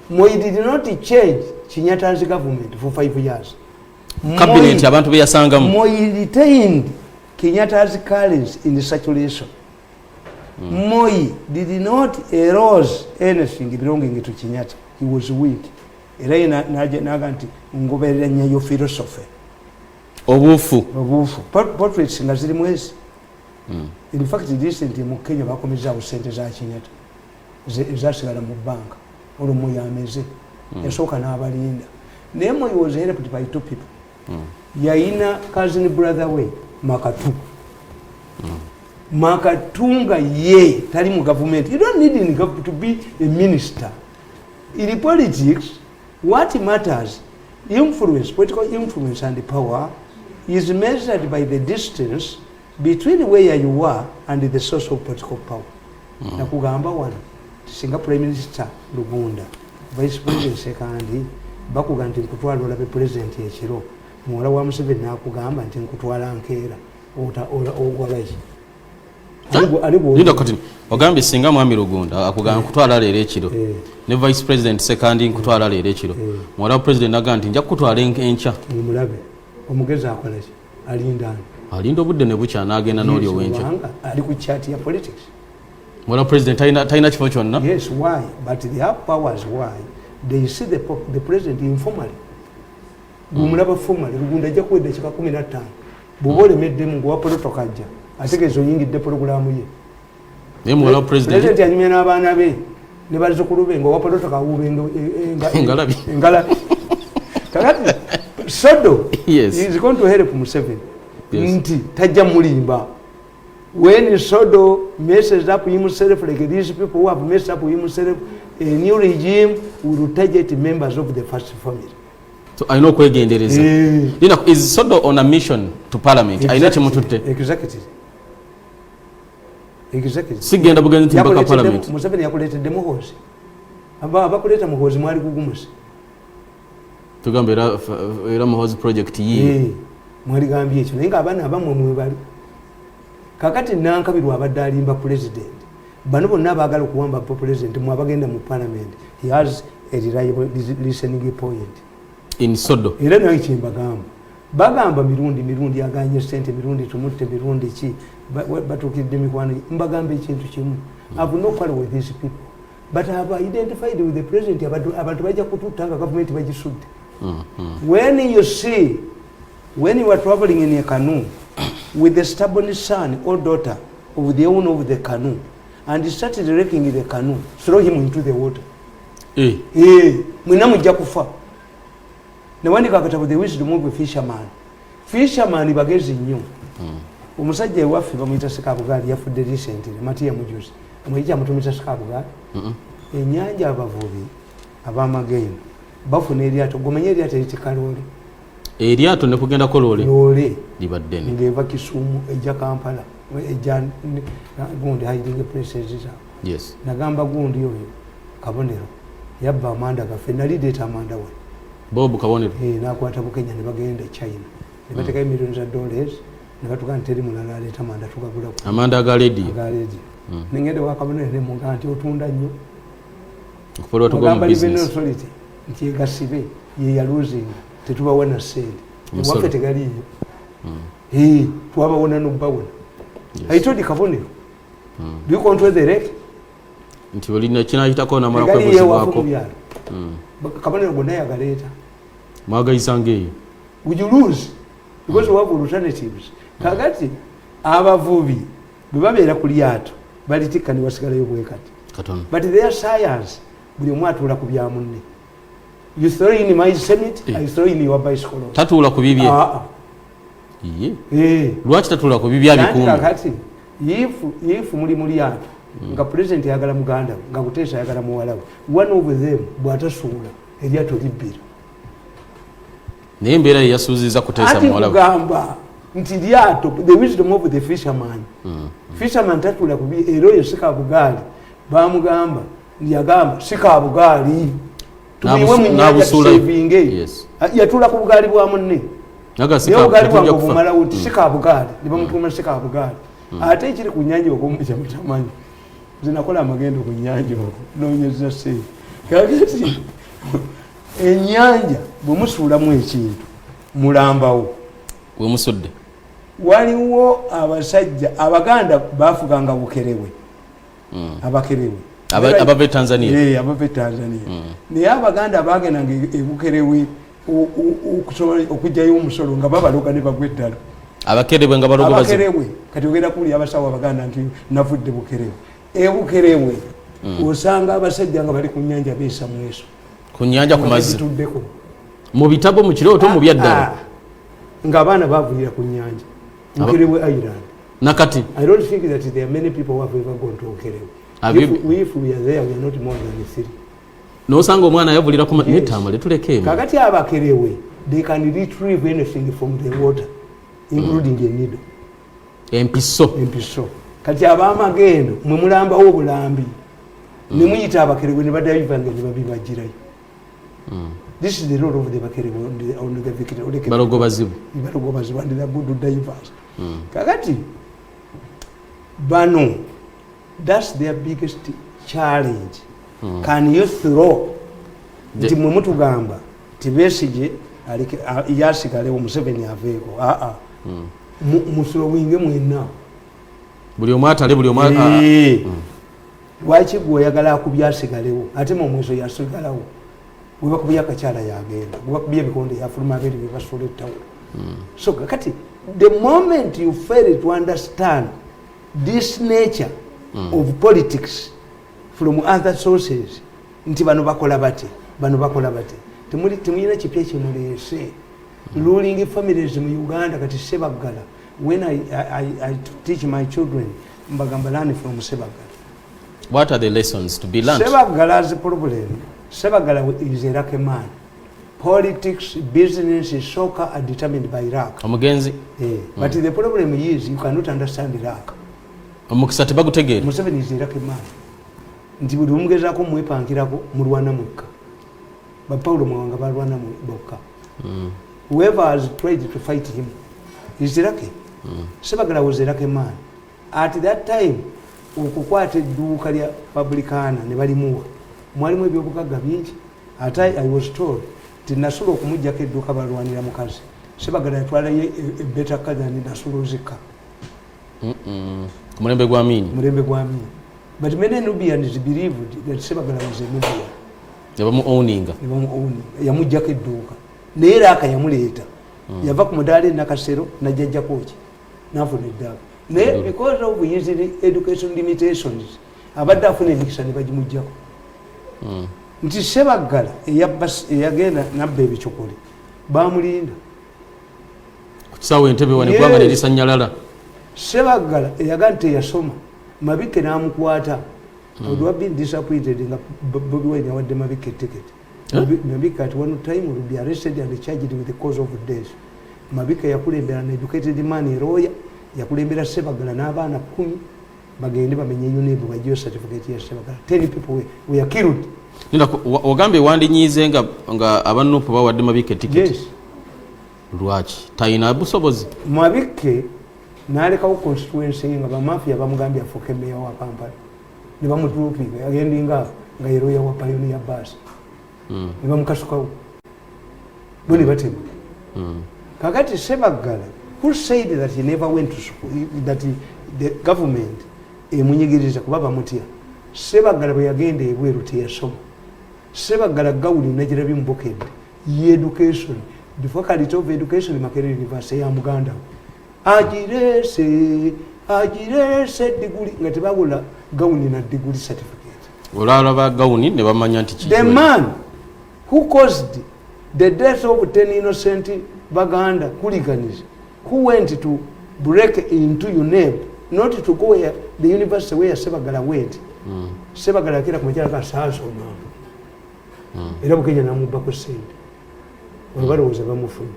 B: Moi did not change Kenyatta's government for 5 years.
A: Cabinet abantu beyasangamu.
B: Moi retained Kenyatta's colors in the circulation. Moi did not erase anything belonging to Kenyatta. He was weak. Era naga nti ngoberera nnyo philosophy.
A: Obufu.
B: Portraits nga ziri mwezi. In fact, recently mu Kenya bakomeza sente za Kenyatta. Zasigala mu bank. Olumu yameze. Yasooka n'abalinda. Naye Moi was helped by 2 people. Yaina cousin brother we Makatu. Makatunga ye tali mu government. You don't need to be a minister. In politics, what matters, influence, political influence and power is measured by the distance between where you are and the source of political power. Nakugamba wano, singa Prime Minister Lugunda, Vice President Sekandi, bakugamba nti nkutwala olabe President ekiro, muwala wa Museveni nakugamba nti nkutwala nkeera, ogwalaji.
A: Linda Kotini, ogambe singa mwami Lugunda akugamba nkutwala leero ekiro. Ne Vice President Sekandi nkutwala leero ekiro. Muwala wa President agamba nti nja kutwala enkya.
B: Mulabe, omugezi akolaki? Alindani.
A: Alinda obudde ne bukya n'agenda n'oli owenkya.
B: Ali ku chat ya politics.
A: Muwala wa President talina kifo kyonna.
B: Yes, why? But they have powers. Why? They see the president informally. Gumulaba formally. Lugunda ajja kuwedde kika 15. Bw'oba olemeddemu ng'owa protocol ajja. Ategeeza oyingidde programu ye.
A: Naye muwala wa President
B: anyumya n'abaana be ne bazzukulu be ng'owa protocol awuuba engalabi. Kakati Sodo is going to help Museveni. Nti tajja mulimba. When Sodo messes up himself like these people who have messed up himself, a new regime will target members of the first family.
A: So I know kwegendereza. You know, is Sodo on a mission to parliament? I know chimututte.
B: Executive.
A: Sigenda bugenzi mpaka parliament.
B: Museveni yakuleetedde muhoozi. Abakuleeta muhoozi mwali kugumusa.
A: Tugamba era muhoozi project ye.
B: Mwali gambye ekyo. Naye ng'abaana abamwe mwebali. Kakati Nankabirwa abadde alimba president. Bano bonna abaagala okuwamba president mwabagenda mu parliament. He has a reliable listening point.
A: In Sodo.
B: Era naye kyembagamba. Bagamba mirundi aganye sente mirundi tumutte mirundi ki batukidde mikwano mbagamba ekintu kimu. I've no quarrel with these people, but I have identified with the president abantu bajja kututanga government bagisudde. When you are traveling in a canoe with the stubborn son or daughter of the owner of the canoe and he started wrecking the canoe, throw him into the water. Mwina mujja kufa. Nawandika akatabo the wisdom of a fisherman. Fisherman bagezi nnyo. Omusajja ewaffe bamuyita Sekabugaali yafudde recently Matiya Mujusi. Amuyita amutumisa Sekabugaali. Ennyanja abavubi ab'amagendo bafuna eryato. Gomenya eryato eritika loole.
A: Eryato ne kugendako loole libadde ne
B: ng'eva Kisumu ejja Kampala ejja gundi hiding places za.
A: Yes.
B: Nagamba gundi oyo Kabonero yabba amanda gaffe nalideeta amanda we.
A: Bob Kabonero.
B: Nakwata Bukenya ne bagenda China. Ne batekayo millions of dollars. Ne batuga nteri mulala aleeta amanda tugagula.
A: Amanda agaledi.
B: Nengende wa Kabonero ne munga nti otunda nnyo.
A: Okupola tugo mu business.
B: Nti egasibe ye ya losing. Tetubawana sente. Waffe tegaliyo. Twabawona n'obbawona. I told Kabonero. Do you control the rate?
A: Nti olina kinayitako namala kwebuzibwako.
B: Kabonero gonna yagaleeta.
A: Mwagayisanga eyo.
B: Would you lose? Because we have alternatives. Kakati abavubi bwe babeera ku lyato balitikka ne basigalayo bwe kati. But their science buli omu atuula ku bya munne. You throw in my summit, I throw in your bicycle.
A: Tatuula ku bibye. Lwaki tatuula ku bibya bikumu?
B: Kakati if muli mu lyato nga president yagala muganda nga Kuteesa yagala muwala we, one of them bw'atasuula eryato libbira.
A: Naye embeera ye yasuuziza Kuteesa muwala we.
B: Ati kugamba nti lyato, the wisdom of the fisherman. Fisherman tatuula ku bibye era oyo Sekabugaali bamugamba yagamba Sekabugaali tubiwe mu nnyanja tusevinge. Yatuula ku bugaali bwa munne. Naye obugaali bwange obumala wuti Sekabugaali ne bamutuuma Sekabugaali. Ate ekiri ku nnyanja okumukya mutamanyi. Nze nakola amagendo ku nnyanja okwo noonyeza sente. Kakati ennyanja bwe musuulamu ekintu mulambawo
A: we musudde
B: waliwo abasajja abaganda bafuganga bukerewe abakerewe
A: abave Tanzania
B: abave Tanzania naye abaganda bagendanga ebukerewe okusobola okujjayo omusolo nga babaloga ne bagwa eddala
A: abakerewe nga baloga bazi
B: abakerewe kati ogenda kuli abasawo abaganda nti navudde bukerewe ebukerewe osanga abasajja nga bali ku nnyanja beesa mweso
A: ku nnyanja ku mazzi
B: tuddeko
A: mu bitabo mu kirooto mu byaddala
B: ng'abaana bavuyira ku nnyanja Bukerewe Island
A: nakati
B: I don't think that there are many people who have ever gone to Bukerewe. If we are there, we are not more than 3.
A: Nosanga omwana yavulira ku mitama letuleke
B: kakati abakerewe they can retrieve anything from the water including the needle empiso kati abamagendo mwe mulambawo obulambi ne muyita abakerewe ne badayivanga ne babibagirayo this is the role of the bakerewe on the Victoria
A: balogo bazibu
B: and the good divers kakati bano that's their biggest challenge. Can you throw nti mwe mutugamba tibesije yasigale Museveni aveeko musolo winge mwenna
A: buli omwatale buli omwata
B: lwaki gwe oyagala akubyasigalewo ate mu mweso yasigalawo bwe bakubya akakyala yagenda bwe bakubya ebikonde yafuluma abiri bye basula ettawulo so kati the moment you fail to understand this nature of politics from other sources nti bano bakola bate temulina kipya kyemuleese ruling families mu Uganda kati Sebagala when I teach my children mbagamba learn from Sebagala.
A: What are the lessons to be learned?
B: Sebagala's problem, Sebagala is a lucky man. Politics, business, soccer are determined by luck.
A: Omugenzi.
B: But the problem is you cannot understand luck.
A: Omukisa tebagutegeera.
B: Museveni is a lucky man. Nti buli omugezako mwepankirako mulwana mwekka. Ba Paulo Mwanga balwana bokka. Whoever has tried to fight him is lucky. Sebagala was a lucky man. At that time, okukwata edduuka lya Publicana ne balimuwa. Mwalimu ebyobugagga bingi. At I was told ti Nasolo okumujjako edduuka balwanira mukazi. Sebagala yatwalayo a better car than Nasolo zika.
A: Mulembe gwa Amini.
B: But many Nubians believed that Sebagala was a Nubian.
A: Yabamu owning.
B: Yamujjako edduuka. Naye era akayamuleeta. Yava ku mudaala Nakasero najjajja koki. Nafuna eddaala. Naye because of his education limitations abadde afuna emikisa ne bagimujjako. Nti Sebagala eyagenda nabba ebikyokole bamulinda.
A: Kusawo Entebbe wanegwanga nelisanyalala.
B: Sebagala eyagala nti yasoma Mabike n'amukwata. I would have been disappointed in Bobi Wine awadde Mabike ticket. Mabike at one time would be arrested and charged with the cause of death. Mabike yakulembera an educated man, a lawyer, yakulembera Sebagala n'abaana 10 bagende bamenye UNEB bagiwe certificate ya Sebagala. 10 people were killed.
A: Nina ogambe wandinyize nga abanupu bawadde Mabike ticket.
B: Yes.
A: Lwaki tayina busobozi.
B: Mabike n'alekawo constituency nga bamafia bamugambye afuuke meya wa Kampala. Ne bamutuukiga yagendinga nga yeroya wa Pioneer Bus. Ne bamukasukawo. Bone batema. Kakati Sebagala, who said that he never went to school, that the government emunyigiriza kuba bamutya. Sebagala bwe yagenda ebweru teyasoma. Sebagala gawuli najirabi mbokedde. Education. The faculty of education Makerere University ya Muganda. Agirese degree nga tebagula gawuni na degree certificate.
A: Olaba gawuni ne bamanya nti
B: the man who caused the death of 10 innocent Baganda hooligans who went to break into UNEB, not to go where the university where Sebagala went. Sebagala kira kumajala ka saso na. Era bukenya namubba ko sente. Olubalo was abamufuna.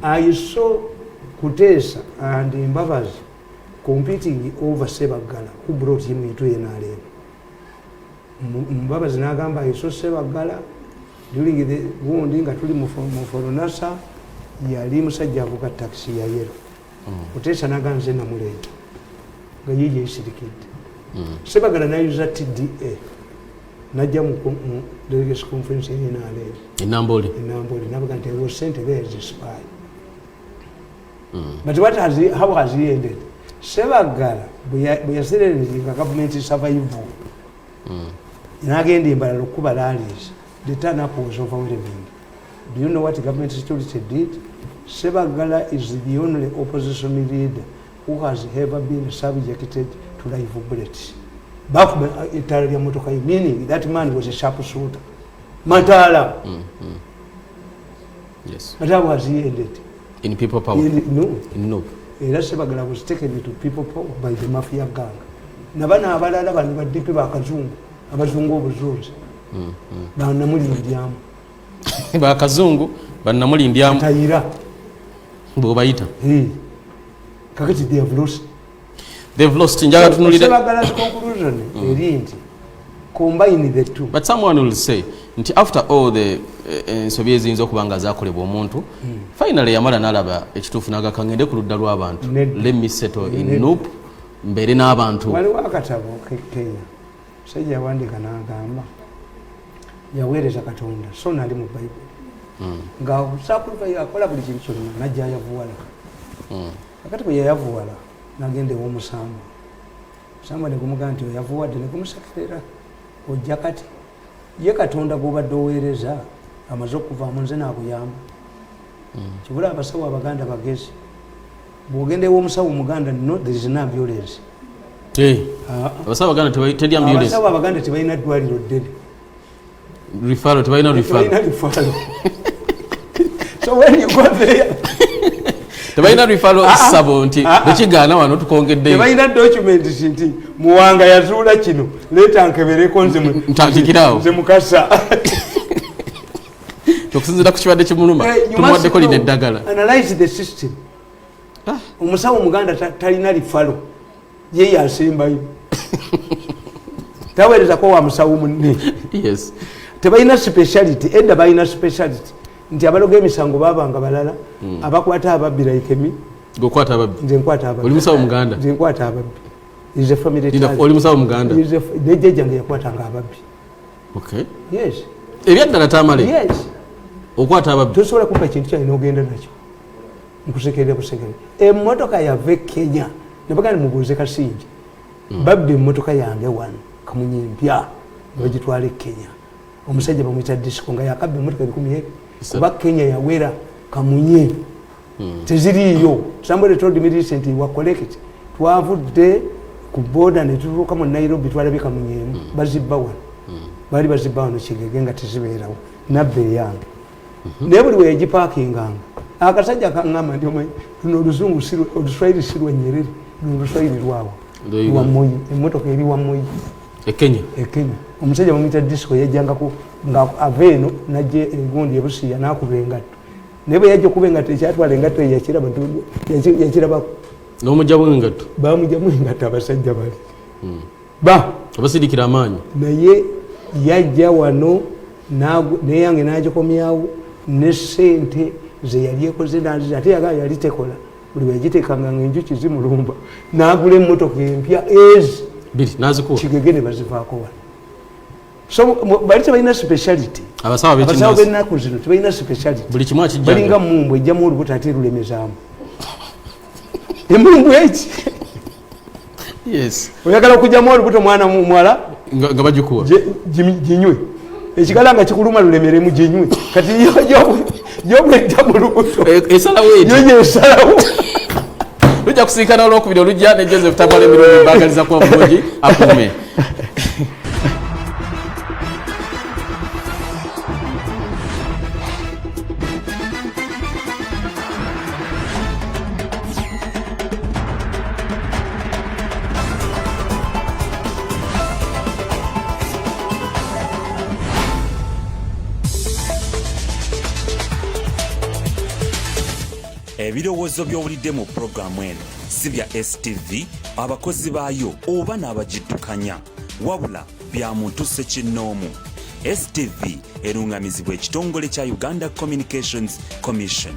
B: I saw Kutesa and Mbabazi competing over Sebagala, who brought him into NRM. Mbabazi nagamba I saw Sebagala during the wounding at Muforonasa, yali musajja avuga taxi ya yero. Kutesa naganze na muleeta. Nga yije isirikidde. Sebagala nayuza TDA. najja mu delegates conference NRA
A: Nambole
B: nabaga nti I was sent there as a spy. But how has he ended? Sebagala bwe yaserenga government survival n'agenda embalala okuba rallies. The turn up was overwhelming. Do you know what government security did? Sebagala is the only opposition leader who has ever been subjected to live bullets. Back Italia motoka, meaning that man was a sharp shooter. Matala.
A: Yes.
B: But how was he ended?
A: In people power. No.
B: Sebagala was taken to people power by the mafia gang. Nabana abalala bano badipi bakazungu, abazungu obuzunzi. Banamulindyamu.
A: Bakazungu banamulindyamu.
B: Tayira.
A: Bobayita.
B: Kakati they have lost.
A: They've lost. Njaga tunulira.
B: Sebagala's conclusion eri nti combine the two.
A: But someone will say nti after all the ensobi eziyinza okubanga zakolebwa omuntu finally yamala n'alaba ekituufu n'agakangende ku ludda lw'abantu. Let me settle in Nup mbere n'abantu.
B: Waliwo akatabo Kenya sajja yawandika n'agamba yaweereza Katonda so nali mu Bible nga sacrifice akola buli kintu kyonna najja yavuwala akati bwe yavuwala n'agenda ew'omusamba musamba ne gumugamba nti yavuwadde ne gumusekera ojja kati ye Katonda gw'obadde oweereza amaze okuvaamu nze n'akuyamba kibula abasawo Abaganda bagezi bw'ogenda ew'omusawo Omuganda no there is no violence.
A: Abasawo Abaganda teri ambulance.
B: Abasawo Abaganda tebalina ddwaliro ddene.
A: Referral tebalina referral.
B: So when you go there
A: tebalina referral sabo nti ekigaana wano tukongedde.
B: Tebalina document nti Muwanga yazuula kino leeta nkebereko nze
A: ntandikirawo
B: nze mukasa.
A: Okusinziira ku kibadde kimuluma tumuwaddeko lina eddagala.
B: Analyze the system. Omusawo Omuganda talina referral ye yasembayo. Taweerezako wa musawo munne.
A: Yes.
B: Tebalina speciality edda balina speciality nti abaloga emisango babanga balala abakwata ababbira ikemi
A: gokwata ababbi
B: nze nkwata ababbi
A: oli musawo Muganda
B: nze nkwata ababbi is a family
A: tie oli musawo Muganda
B: neje jange yakwatanga ababbi.
A: Okay.
B: Yes.
A: Ebyaddala tamale.
B: Yes.
A: Okwata ababbi
B: tosobola kumpa ekintu kyalina ogenda nakyo nkusekerera kusekerera emmotoka yava Kenya nebagandi mubuuze Kasinji babbi emmotoka yange wano Kamunyimpya nebagitwala Kenya omusajja bamuyita disco nga yakabba emmotoka 10 kuba Kenya yawera Kamunye teziriyo. Somebody told me recently wa collect twavudde ku border ne tutuuka mu Nairobi twalabe Kamunye bazibba wano bali bazibba wano Kigege nga tezibeerawo nabbe yange naye buli weyagipaakinganga akasajja kaŋŋamba nti omanyi luno oluzungu oluswayiri si lwa Nyerere luno oluswayiri lwawo Wamoyi emmotoka eri Wamoyi
A: Kenya.
B: Omusajja bamuyita disco yajjangako nga aveeno najje egundi ebusiya n'akuba engatto naye bwe yajja okuba engatto ekyatwala engatto yakirabako
A: n'omugjamu engatto
B: bamugjamu engatto abasajja bali
A: abasirikira amaanyi
B: naye yajja wano naye yange n'agikomyawo ne ssente ze yali ekoze nanziza ate yagaa yali tekola buli weyagiteekanga nga enjuki zimulumba n'agula emmotoka empya ezi
A: biri nazikuwa
B: Kigege ne bazivaako wano. So bali tebalina speciality.
A: Abasawo
B: b'ennaku zino tebalina speciality.
A: Buli kimu akijjanga.
B: Balinga mumbu ejjamu olubuto ate lulemezaamu. Emumbu eki.
A: Yes.
B: Oyagala okujjamu olubuto mwana muwala
A: nga bagikuwa.
B: Ginywe. Ekigala nga kikuluma lulemeremu ginywe. Kati yobwejjamu olubuto.
A: Esalawo eti.
B: Yoye esalawo.
A: Lujja kusinkana olwokubiri olujja ne Joseph Tambala emirundi mbagaliza kuba bulungi akume.
E: Ebirowoozo by'owulidde mu pulogulaamu eno si bya STV abakozi baayo oba n'abagiddukanya wabula bya muntu ssekinnoomu. STV erungamizibwa ekitongole kya Uganda Communications Commission.